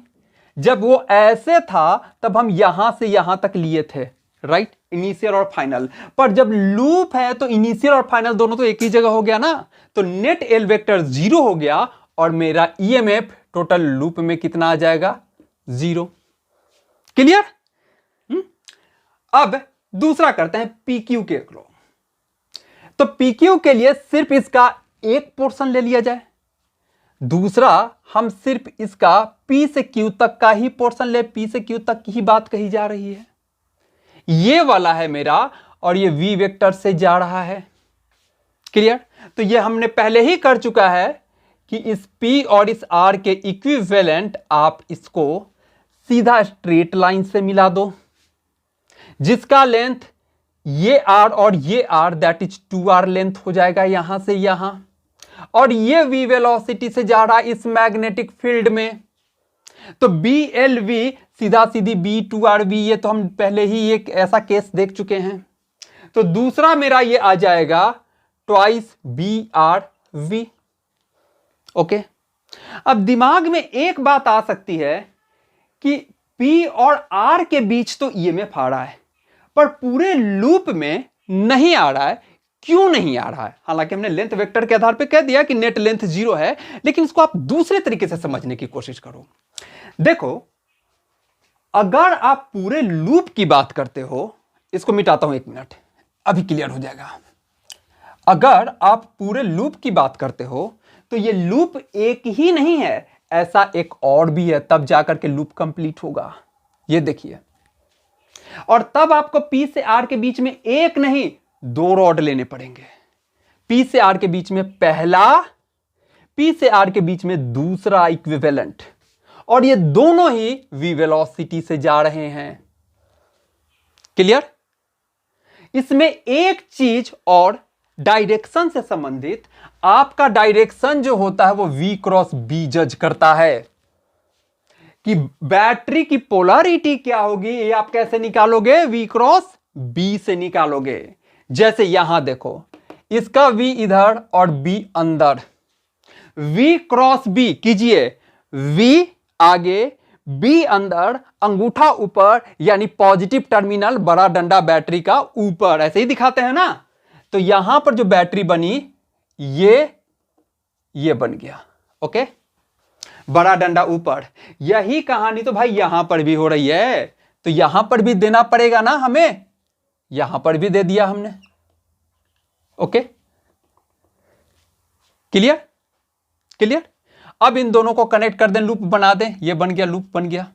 जब वो ऐसे था तब हम यहां से यहां तक लिए थे, राइट, इनिशियल और फाइनल। पर जब लूप है तो इनिशियल और फाइनल दोनों तो एक ही जगह हो गया ना। तो नेट एल वेक्टर 0 हो गया और मेरा ईएमएफ टोटल लूप में कितना आ जाएगा, 0। क्लियर। अब दूसरा करते हैं PQ के लो। तो PQ के लिए सिर्फ इसका एक पोर्शन ले लिया जाए। दूसरा हम सिर्फ इसका P से Q तक का ही पोर्शन ले, P से Q तक की ही बात कही जा रही है। ये वाला है मेरा और ये V वेक्टर से जा रहा है। क्लियर। तो ये हमने पहले ही कर चुका है कि इस P और इस R के इक्विवेलेंट आप इसको सीधा स्ट्रेट लाइन से मिला दो, जिसका लेंथ ये R और ये R that is 2R length हो जाएगा यहां से यहां। और ये V वेलोसिटी से जा रहा है इस मैग्नेटिक फील्ड में। तो BLV सीधा सीधी B2RV, ये तो हम पहले ही एक ऐसा केस देख चुके हैं। तो दूसरा मेरा ये आ जाएगा ट्वाइस BRV। ओके। अब दिमाग में एक बात आ सकती है कि P और R के बीच तो ईएमएफ आ रहा है पर पूरे लूप में नहीं आ रहा है। क्यों नहीं आ रहा है? हालांकि हमने लेंथ वेक्टर के आधार पे कह दिया कि नेट लेंथ 0 है, लेकिन इसको आप दूसरे तरीके से समझने की कोशिश करो। देखो, अगर आप पूरे लूप की बात करते हो, इसको मिटाता हूं 1 मिनट, अभी क्लियर हो जाएगा। अगर आप पूरे लूप की बात करते हो तो ये लूप एक ही नहीं है, ऐसा एक और भी है, तब जाकर के लूप कंप्लीट होगा। ये देखिए, और तब आपको P से R के बीच में एक नहीं 2 रॉड लेने पड़ेंगे। P से R के बीच में पहला, P से R के बीच में दूसरा इक्विवेलेंट, और ये दोनों ही V वेलोसिटी से जा रहे हैं। क्लियर। इसमें एक चीज और, डायरेक्शन से संबंधित, आपका डायरेक्शन जो होता है वो V क्रॉस B जज करता है कि बैटरी की पोलैरिटी क्या होगी। ये आप कैसे निकालोगे? V क्रॉस B से निकालोगे। जैसे यहां देखो, इसका V इधर और B अंदर। V क्रॉस B कीजिए, V आगे B अंदर, अंगूठा ऊपर, यानी पॉजिटिव टर्मिनल बड़ा डंडा बैटरी का ऊपर, ऐसे ही दिखाते हैं ना। तो यहां पर जो बैटरी बनी ये बन गया। ओके, बड़ा डंडा ऊपर। यही कहानी तो भाई यहां पर भी हो रही है, तो यहां पर भी देना पड़ेगा ना हमें, यहां पर भी दे दिया हमने। Okay, clear clear. अब इन दोनों को कनेक्ट कर दें, लूप बना दें, ये बन गया, लूप बन गया।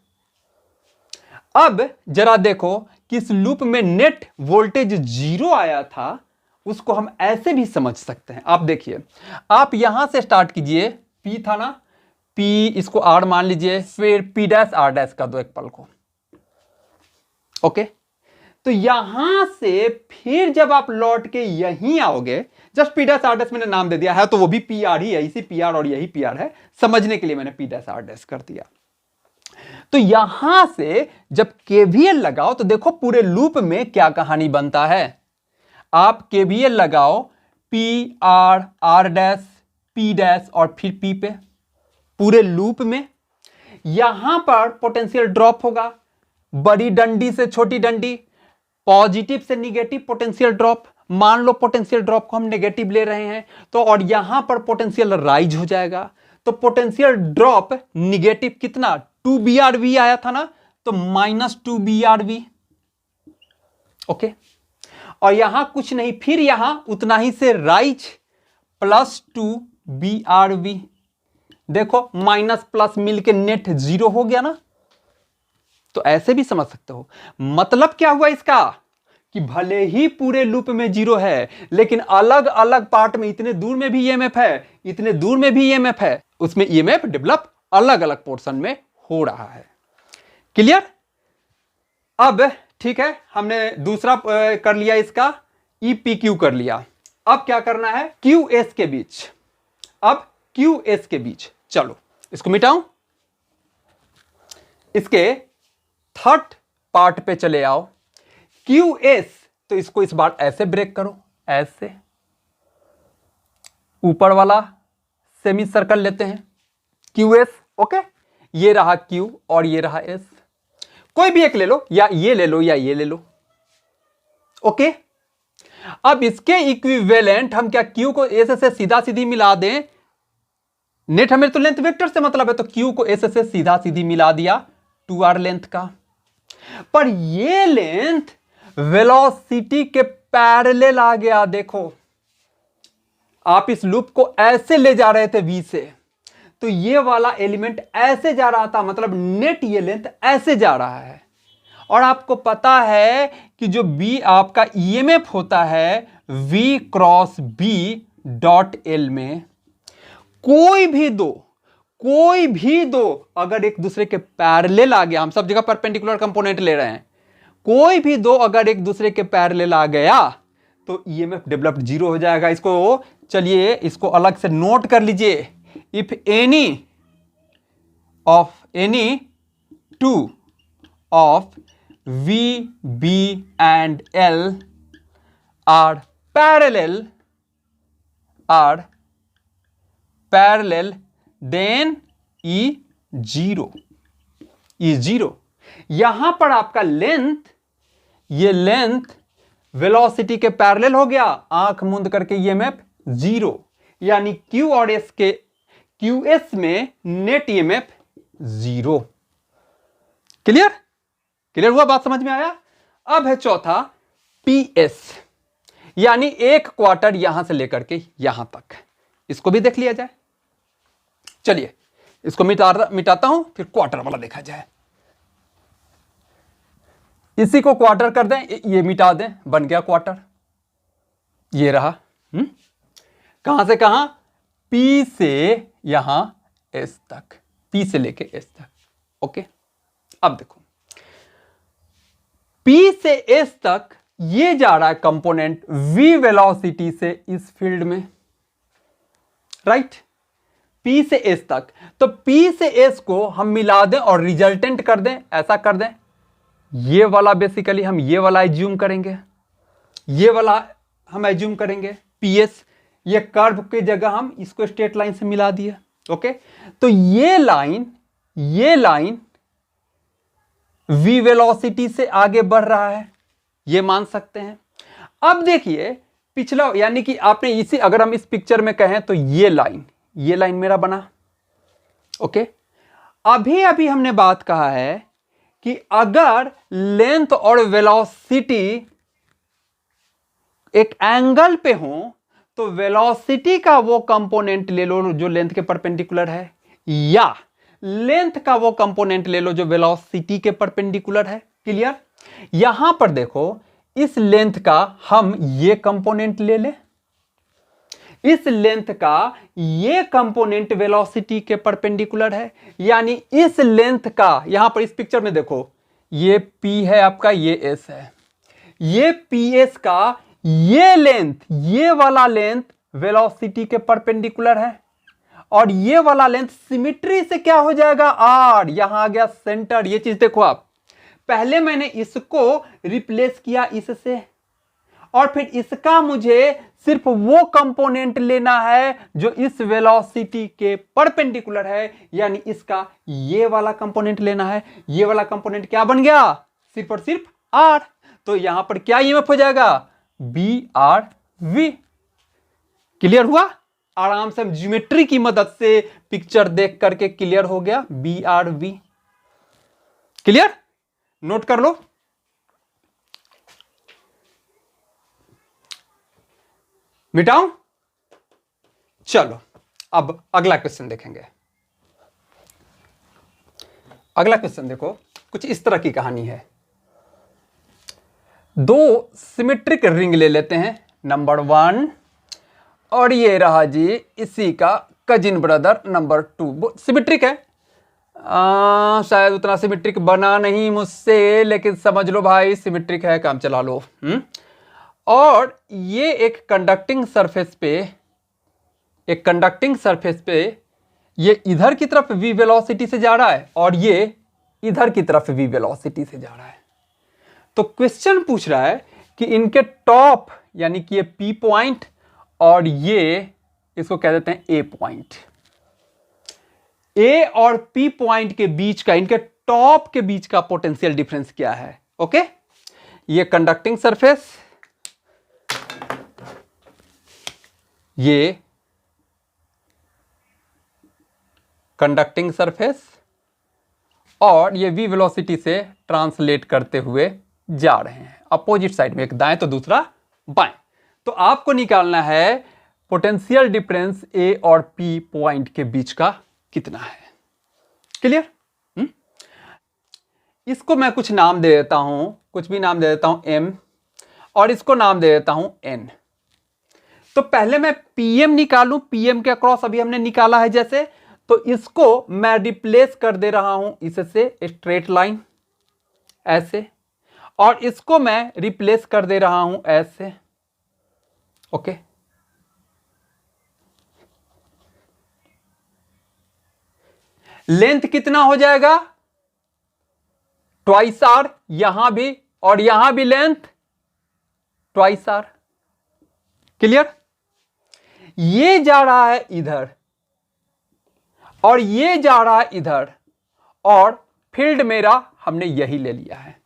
अब जरा देखो कि इस लूप में नेट वोल्टेज 0 आया था, उसको हम ऐसे भी समझ सकते हैं। आप देखिए, आप यहां से स्टार्ट कीजिए, P था ना, P, इसको R मान लीजिए, फिर P डैश R डैश का दो एक पल को। ओके, तो यहां से फिर जब आप लौट के यहीं आओगे, just P dash R dash मैंने नाम दे दिया है, तो वो भी पी आर ही है, इसी पी आर और यही पी आर है, समझने के लिए मैंने पी डैश आर डैश कर दिया। तो यहां से जब केवीएल लगाओ तो देखो पूरे लूप में क्या कहानी बनता है। आप केवीएल लगाओ P R R dash P dash और फिर पी पे, पूरे लूप में यहां पर पोटेंशियल ड्रॉप होगा, बड़ी डंडी से छोटी डंडी, पॉजिटिव से निगेटिव पोटेंशियल ड्रॉप। मान लो पोटेंशियल ड्रॉप को हम नेगेटिव ले रहे हैं तो, और यहां पर पोटेंशियल राइज हो जाएगा, तो पोटेंशियल ड्रॉप निगेटिव कितना 2BrV आया था ना, तो -2BrV। ओके, और यहां कुछ नहीं, फिर यहां उतना ही से राइज +2BrV। देखो माइनस प्लस मिलके नेट 0 हो गया ना। तो ऐसे भी समझ सकते हो। मतलब क्या हुआ इसका कि भले ही पूरे लूप में 0 है, लेकिन अलग अलग पार्ट में, इतने दूर में भी ईएमएफ है, इतने दूर में भी ईएमएफ है, उसमें ईएमएफ डेवलप अलग अलग पोर्शन में हो रहा है। क्लियर? अब ठीक है, हमने दूसरा कर लिया, इसका EPQ कर लिया। अब क्या करना है, QS के बीच। अब QS के बीच, चलो इसको मिटाऊं, इसके थर्ड पार्ट पे चले आओ। QS, तो इसको इस बार ऐसे ब्रेक करो, ऐसे ऊपर वाला सेमी सर्कल लेते हैं QS। ओके, ये रहा Q और ये रहा S, कोई भी एक ले लो, या ये ले लो या ये ले लो। ओके, अब इसके इक्विवेलेंट हम क्या Q को S से सीधा सीधी मिला दें, नेट हमें तो लेंथ वेक्टर से मतलब है, तो Q को S से सीधा सीधी मिला दिया 2r लेंथ का। पर ये लेंथ वेलोसिटी के पैरेलल आ गया। देखो आप इस लूप को ऐसे ले जा रहे थे V से, तो ये वाला एलिमेंट ऐसे जा रहा था, मतलब नेट ये लेंथ ऐसे जा रहा है। और आपको पता है कि जो B आपका EMF होता है V cross B dot L में, कोई भी दो अगर एक दूसरे के पैरेलल आ गया, हम सब जगह परपेंडिकुलर कंपोनेंट ले रहे हैं, कोई भी दो अगर एक दूसरे के पैरेलल आ गया तो ईएमएफ डेवलप्ड 0 हो जाएगा। इसको चलिए इसको अलग से नोट कर लीजिए। If any two of V, B and L are parallel then E 0 यहां पर आपका लेंथ, ये लेंथ वेलोसिटी के पैरेलल हो गया, आंख मूंद करके ईएमएफ 0, यानी Q और S के QS में नेट ईएमएफ 0। क्लियर हुआ? बात समझ में आया? अब है चौथा PS, यानी एक क्वार्टर यहां से लेकर के यहां तक। इसको भी देख लिया जाए। चलिए इसको मिटाता हूं, फिर क्वार्टर वाला देखा जाए। इसी को क्वार्टर कर दें, ये मिटा दें, बन गया क्वार्टर। ये रहा कहां से कहां, P से यहां S तक, P से लेके S तक। ओके, अब देखो P से S तक ये जा रहा है कंपोनेंट V वेलोसिटी से इस फील्ड में, राइट? P से S तक, तो P से S को हम मिला दें और रिजल्टेंट कर दें, ऐसा कर दें। ये वाला बेसिकली हम ये वाला एज्यूम करेंगे, ये वाला हम एज्यूम करेंगे PS, ये कर्व की जगह हम इसको स्ट्रेट लाइन से मिला दिए। ओके, तो ये लाइन V वेलोसिटी से आगे बढ़ रहा है, ये मान सकते हैं। अब देखिए पिछला, यानी कि आपने इसी, अगर हम इस पिक्चर में कहें तो ये लाइन मेरा बना। ओके, अभी हमने बात कहा है कि अगर लेंथ और वेलोसिटी एक एंगल पे हो तो वेलोसिटी का वो कंपोनेंट ले लो जो लेंथ के परपेंडिकुलर है, या लेंथ का वो कंपोनेंट ले लो जो वेलोसिटी के परपेंडिकुलर है। क्लियर? यहां पर देखो इस लेंथ का हम ये कंपोनेंट ले लें, इस लेंथ का ये कंपोनेंट वेलोसिटी के परपेंडिकुलर है, यानी इस लेंथ का, यहां पर इस पिक्चर में देखो ये P है आपका, ये S है, ये PS का ये लेंथ, ये वाला लेंथ वेलोसिटी के परपेंडिकुलर है, और ये वाला लेंथ सिमिट्री से क्या हो जाएगा R, यहां आ गया सेंटर। ये चीज देखो आप, पहले मैंने इसको रिप्लेस किया इससे, और फिर इसका मुझे सिर्फ वो कंपोनेंट लेना है जो इस वेलोसिटी के परपेंडिकुलर है, यानी इसका ये वाला कंपोनेंट लेना है। ये वाला कंपोनेंट क्या बन गया, सिर्फ और सिर्फ R। तो यहां पर क्या ईएमएफ हो जाएगा, BRV। क्लियर हुआ? आराम से हम ज्योमेट्री की मदद से पिक्चर देख करके क्लियर हो गया, BRV। क्लियर? नोट कर लो। मिटाऊं? चलो अब अगला क्वेश्चन देखेंगे। अगला क्वेश्चन देखो, कुछ इस तरह की कहानी है। दो सिमेट्रिक रिंग ले लेते हैं, नंबर 1, और ये रहा जी इसी का कजिन ब्रदर नंबर 2। सिमेट्रिक है, शायद उतना सिमेट्रिक बना नहीं मुझसे, लेकिन समझ लो भाई सिमेट्रिक है, काम चला लो। और ये एक कंडक्टिंग सरफेस पे ये इधर की तरफ v वेलोसिटी से जा रहा है, और ये इधर की तरफ v वेलोसिटी से जा रहा है। तो क्वेश्चन पूछ रहा है कि इनके टॉप, यानी कि ये P पॉइंट और ये, इसको कह देते हैं A पॉइंट, A और P पॉइंट के बीच का, इनके टॉप के बीच का पोटेंशियल डिफरेंस क्या है। ओके, ये कंडक्टिंग सरफेस, ये कंडक्टिंग सरफेस, और ये v वेलोसिटी से ट्रांसलेट करते हुए जा रहे हैं अपोजिट साइड में, एक दाएं तो दूसरा बाएं। तो आपको निकालना है पोटेंशियल डिफरेंस A और P पॉइंट के बीच का कितना है। क्लियर? इसको मैं कुछ नाम दे देता हूं, कुछ भी नाम दे देता हूं M, और इसको नाम दे देता हूं N। तो पहले मैं PM निकालूं, PM के अक्रॉस अभी हमने निकाला है जैसे, तो इसको मैं रिप्लेस कर दे रहा हूं इससे, स्ट्रेट लाइन ऐसे, और इसको मैं रिप्लेस कर दे रहा हूं ऐसे। ओके, लेंथ कितना हो जाएगा, ट्वाइस R, यहां भी और यहां भी लेंथ ट्वाइस R। क्लियर? ये जा रहा है इधर और ये जा रहा है इधर, और फील्ड मेरा हमने यही ले लिया है।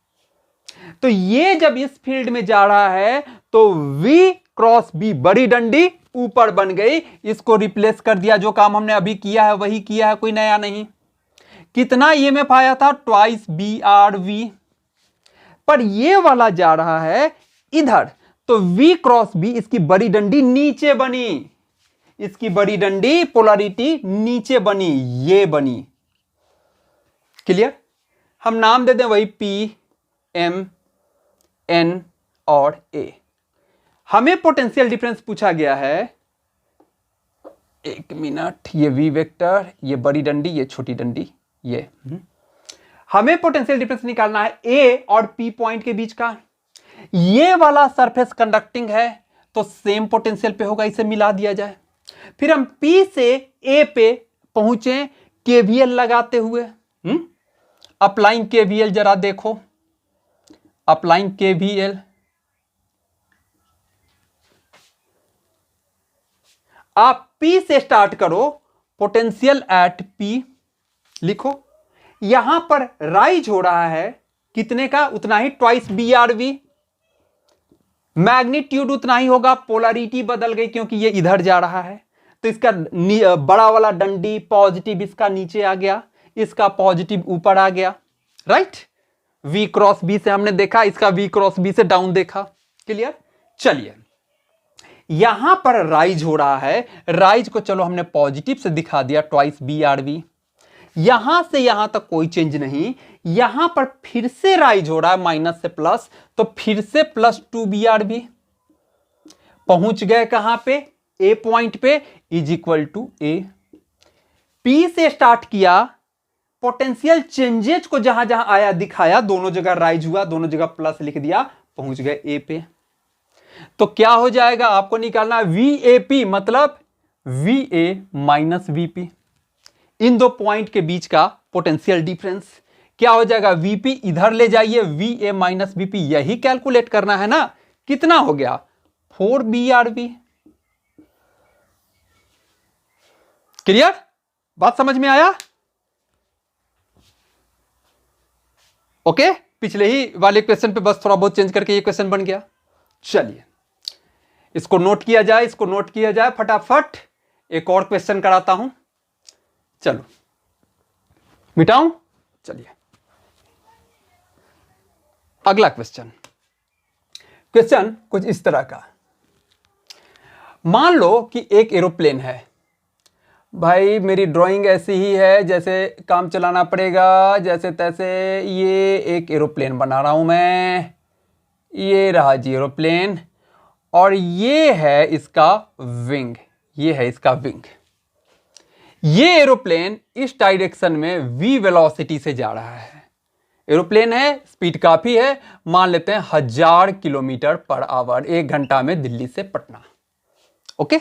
तो ये जब इस फील्ड में जा रहा है तो V क्रॉस B, बड़ी डंडी ऊपर बन गई, इसको रिप्लेस कर दिया। जो काम हमने अभी किया है वही किया है, कोई नया नहीं। कितना ईएमएफ आया था, ट्वाइस BRV। पर ये वाला जा रहा है इधर, तो V क्रॉस B, इसकी बड़ी डंडी नीचे बनी, इसकी बड़ी डंडी पोलैरिटी नीचे बनी, ये बनी। क्लियर? हम नाम दे दें वही P, M, N और A। हमें पोटेंशियल डिफरेंस पूछा गया है, एक मिनट, ये V वेक्टर, ये बड़ी डंडी, ये छोटी डंडी, ये हमें पोटेंशियल डिफरेंस निकालना है A और P पॉइंट के बीच का। ये वाला सरफेस कंडक्टिंग है तो सेम पोटेंशियल पे होगा, इसे मिला दिया जाए। फिर हम P से A पे पहुंचे KVL लगाते हुए। अप्लाइंग KVL जरा देखो, अप्लाइंग KVL। आप P से स्टार्ट करो, पोटेंशियल एट P लिखो। यहां पर राइज हो रहा है कितने का, उतना ही, ट्वाइस BRV। मैग्नीट्यूड उतना ही होगा, पोलैरिटी बदल गई क्योंकि ये इधर जा रहा है, तो इसका बड़ा वाला डंडी पॉजिटिव इसका नीचे आ गया, इसका पॉजिटिव ऊपर आ गया। राइट? V क्रॉस B से हमने देखा, इसका V क्रॉस B से डाउन देखा। क्लियर? चलिए, यहां पर राइज हो रहा है, राइज को चलो हमने पॉजिटिव से दिखा दिया, ट्वाइस BRV। यहां से यहां तक कोई चेंज नहीं, यहां पर फिर से राइज हो रहा है माइनस से प्लस, तो फिर से +2 BRV। पहुंच गए कहां पे, A पॉइंट पे, is equal to A। P से स्टार्ट किया, पोटेंशियल चेंजेज को जहां जहां आया दिखाया, दोनों जगह राइज हुआ, दोनों जगह प्लस लिख दिया, पहुंच गए ए पे। तो क्या हो जाएगा, आपको निकालना VAP मतलब VA माइनस VP, इन दो पॉइंट के बीच का पोटेंशियल डिफरेंस क्या हो जाएगा, VP इधर ले जाइए, VA माइनस VP, यही कैलकुलेट करना है ना। कितना हो गया 4BRB। क्लियर, बात समझ में आया? ओके, पिछले ही वाले क्वेश्चन पे बस थोड़ा बहुत चेंज करके ये क्वेश्चन बन गया। चलिए इसको नोट किया जाए, इसको नोट किया जाए फटाफट। एक और क्वेश्चन कराता हूं, चलो मिटाऊं। चलिए अगला क्वेश्चन कुछ इस तरह का। मान लो कि एक एरोप्लेन है। भाई मेरी ड्राइंग ऐसी ही है, जैसे काम चलाना पड़ेगा जैसे तैसे। ये एक एरोप्लेन बना रहा हूं मैं, ये रहा जी एरोप्लेन, और ये है इसका विंग, ये है इसका विंग। ये एरोप्लेन इस डायरेक्शन में v वेलोसिटी से जा रहा है। एरोप्लेन है, स्पीड काफी है, मान लेते हैं 1000 किलोमीटर पर आवर, 1 घंटा में दिल्ली से पटना। ओके,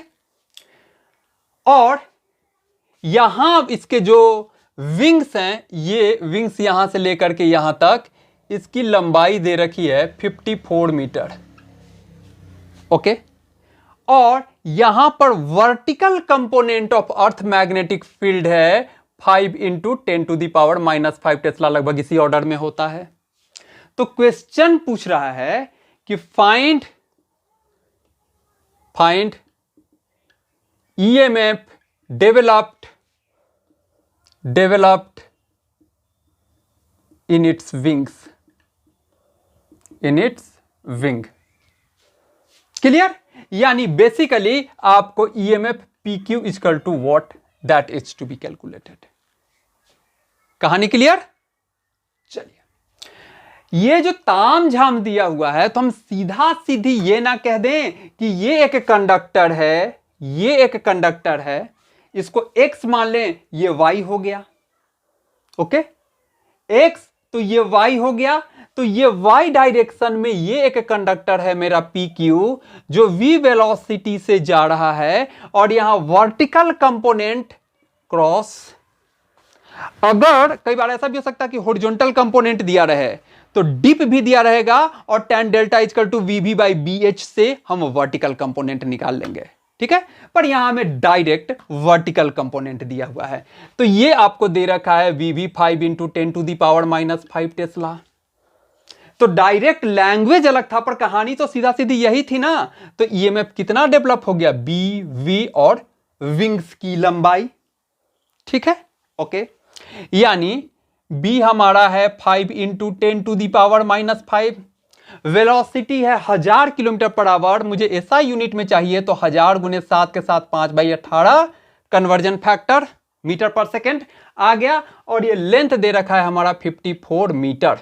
और यहां इसके जो विंग्स हैं, ये विंग्स यहां से लेकर के यहां तक इसकी लंबाई दे रखी है 54 मीटर। ओके, और यहां पर vertical component of earth magnetic field है 5 × 10⁻⁻5 टेस्ला, लगभग इसी ऑर्डर में होता है। तो क्वेश्चन पूछ रहा है कि find EMF developed in its wing। Clear, यानी बेसिकली आपको EMF PQ equal to what, that is to be calculated. कहानी क्लियर? चलिए, ये जो ताम झाम दिया हुआ है, तो हम सीधा सीधी ये ना कह दें कि ये एक कंडक्टर है, ये एक कंडक्टर है, इसको x मान लें, ये y हो गया। ओके, x तो ये y हो गया, तो ये y डायरेक्शन में ये एक कंडक्टर है मेरा PQ, जो v वेलोसिटी से जा रहा है, और यहां वर्टिकल कंपोनेंट क्रॉस। अगर कई बार ऐसा भी हो सकता है कि हॉरिजॉन्टल कंपोनेंट दिया रहे तो डिप भी दिया रहेगा, और tan delta equal to VB/BH से हम वर्टिकल कंपोनेंट निकाल लेंगे। ठीक है, पर यहां हमें डायरेक्ट वर्टिकल कंपोनेंट दिया हुआ है। तो ये आपको दे रखा है VB 5 × 10⁻⁻5 टेस्ला। तो डायरेक्ट लैंग्वेज अलग था, पर कहानी तो सीधा सीधी यही थी ना। तो EMF कितना डेवलप हो गया, B, V और विंग्स की लंबाई। ठीक है, ओके, यानी B हमारा है 5 × 10⁻⁻5, वेलोसिटी है 1000 किलोमीटर पर आवर। मुझे ऐसा यूनिट में चाहिए, तो 1000 × 7 के साथ 5/18 कन्वर्जन फैक्टर मीटर पर सेकेंड आ गया, और ये लेंथ दे रखा है हमारा 54 मीटर।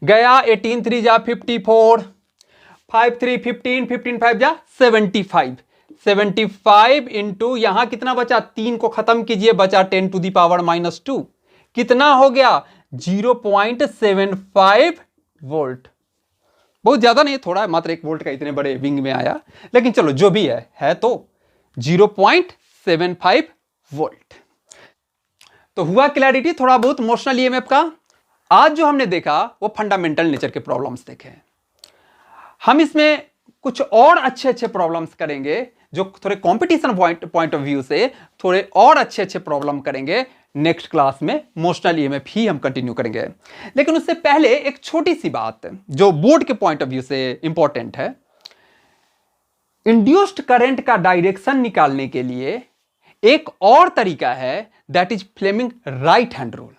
गया 18 3 जा 54, 5 3 15, 15 5 जा 75, 75 इंटू यहां कितना बचा, 3 को खत्म कीजिए, बचा 10⁻⁻2, कितना हो गया 0.75 वोल्ट। बहुत ज्यादा नहीं, थोड़ा है, मात्र 1 वोल्ट का इतने बड़े विंग में आया, लेकिन चलो जो भी है तो 0.75 वोल्ट। तो हुआ क्लैरिटी थोड़ा बहुत मोशनल EMF का। आज जो हमने देखा वो फंडामेंटल नेचर के प्रॉब्लम्स देखे। हम इसमें कुछ और अच्छे प्रॉब्लम्स करेंगे, जो थोड़े कंपटीशन पॉइंट ऑफ व्यू से थोड़े और अच्छे प्रॉब्लम करेंगे नेक्स्ट क्लास में। मोशनल EMF ही हम कंटिन्यू करेंगे, लेकिन उससे पहले एक छोटी सी बात जो बोर्ड के पॉइंट ऑफ व्यू से इंपॉर्टेंट है। इंड्यूस्ड करंट का डायरेक्शन निकालने के लिए एक और तरीका है, that is Fleming right hand rule.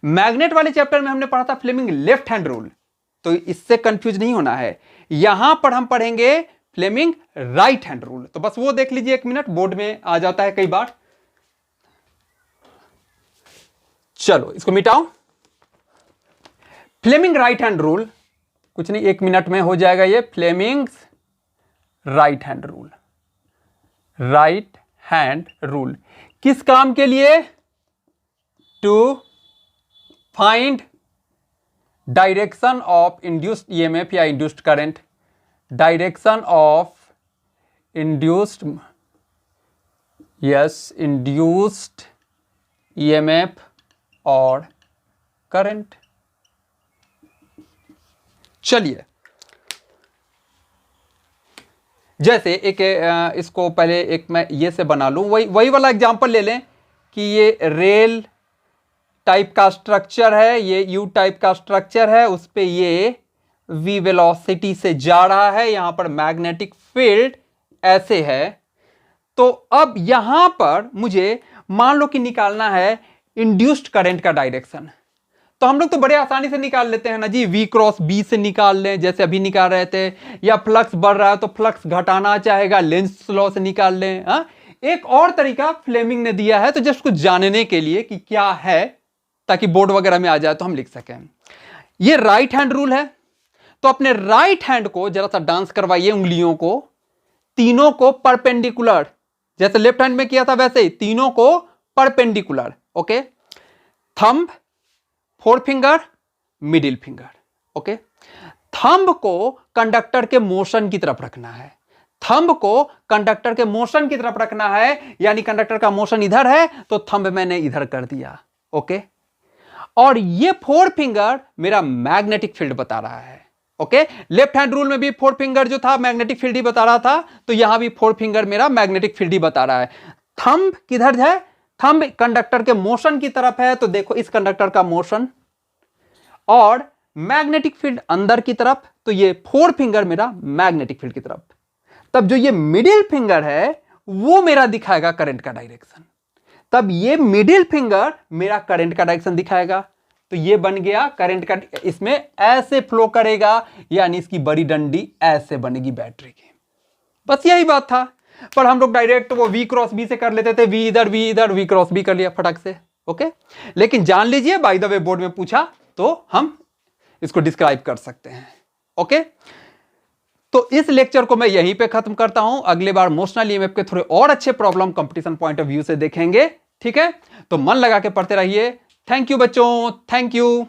Magnet वाले चैप्टर में हमने पढ़ा था फ्लेमिंग लेफ्ट हैंड रूल, तो इससे कंफ्यूज नहीं होना है। यहां पर हम पढ़ेंगे फ्लेमिंग राइट हैंड रूल। तो बस वो देख लीजिए, 1 मिनट, बोर्ड में आ जाता है कई बार। चलो इसको मिटाओ। फ्लेमिंग राइट हैंड रूल कुछ नहीं, 1 मिनट में हो जाएगा ये। Fleming's right hand rule, right hand rule किस काम के लिए, to find direction of induced EMF या induced current, direction of induced induced EMF और करंट। चलिए जैसे एक इसको पहले एक मैं ये से बना लूं, वही वाला एग्जांपल ले लें कि ये रेल टाइप का स्ट्रक्चर है, ये यू टाइप का स्ट्रक्चर है, उस पे ये v वेलोसिटी से जा रहा है, यहां पर मैग्नेटिक फील्ड ऐसे है। तो अब यहां पर मुझे मान लो कि निकालना है इंड्यूस्ड करंट का डायरेक्शन, तो हम लोग तो बड़े आसानी से निकाल लेते हैं ना जी, v क्रॉस b से निकाल लें जैसे अभी निकाल रहे थे, या फ्लक्स बढ़ रहा है तो फ्लक्स घटाना चाहेगा लेंस लॉ से निकाल लें। हा? एक और तरीका फ्लेमिंग ने दिया है, तो जस्ट कुछ जानने के लिए कि क्या है, ताकि बोर्ड वगैरह में आ जाए तो हम लिख सकें। ये राइट हैंड रूल है, तो अपने राइट हैंड को जरा सा डांस करवाइए, उंगलियों को तीनों को परपेंडिकुलर, जैसे लेफ्ट हैंड में किया था वैसे ही तीनों को perpendicular. Okay, thumb, four finger, middle finger. Okay, thumb को कंडक्टर के मोशन की तरफ रखना है, थंब को कंडक्टर के मोशन की तरफ रखना है, यानी कंडक्टर का मोशन इधर है तो थंब मैंने इधर कर दिया। ओके, और ये फोर फिंगर मेरा मैग्नेटिक फील्ड बता रहा है। ओके, लेफ्ट हैंड रूल में भी फोर फिंगर जो था मैग्नेटिक फील्ड ही बता रहा था, तो यहां भी फोर फिंगर मेरा मैग्नेटिक फील्ड ही बता रहा है। थंब किधर है? थंब कंडक्टर के मोशन की तरफ है, तो देखो इस कंडक्टर का मोशन, और मैग्नेटिक फील्ड अंदर की तरफ, तो ये फोर फिंगर मेरा मैग्नेटिक फील्ड की तरफ। तब जो ये मिडिल फिंगर है वो मेरा दिखाएगा करंट का डायरेक्शन, तब ये मिडिल फिंगर मेरा करंट का डायरेक्शन दिखाएगा। तो ये बन गया करंट का, इसमें ऐसे फ्लो करेगा, यानी इसकी बड़ी डंडी ऐसे बनेगी बैटरी की। बस यही बात था, पर हम लोग डायरेक्ट वो v क्रॉस b से कर लेते थे, v इधर v क्रॉस b कर लिया फटक से। ओके, लेकिन जान लीजिए बाय द वे बोर्ड में पूछा तो हम इसको डिस्क्राइब कर सकते हैं। ओके, तो इस लेक्चर को मैं यहीं पे खत्म करता हूं, अगले बार मोशनल ईएमएफ के थोड़े और अच्छे problem competition point of view से देखेंगे। ठीक है, तो मन लगा के पढ़ते रहिए। थैंक यू बच्चों, थैंक यू।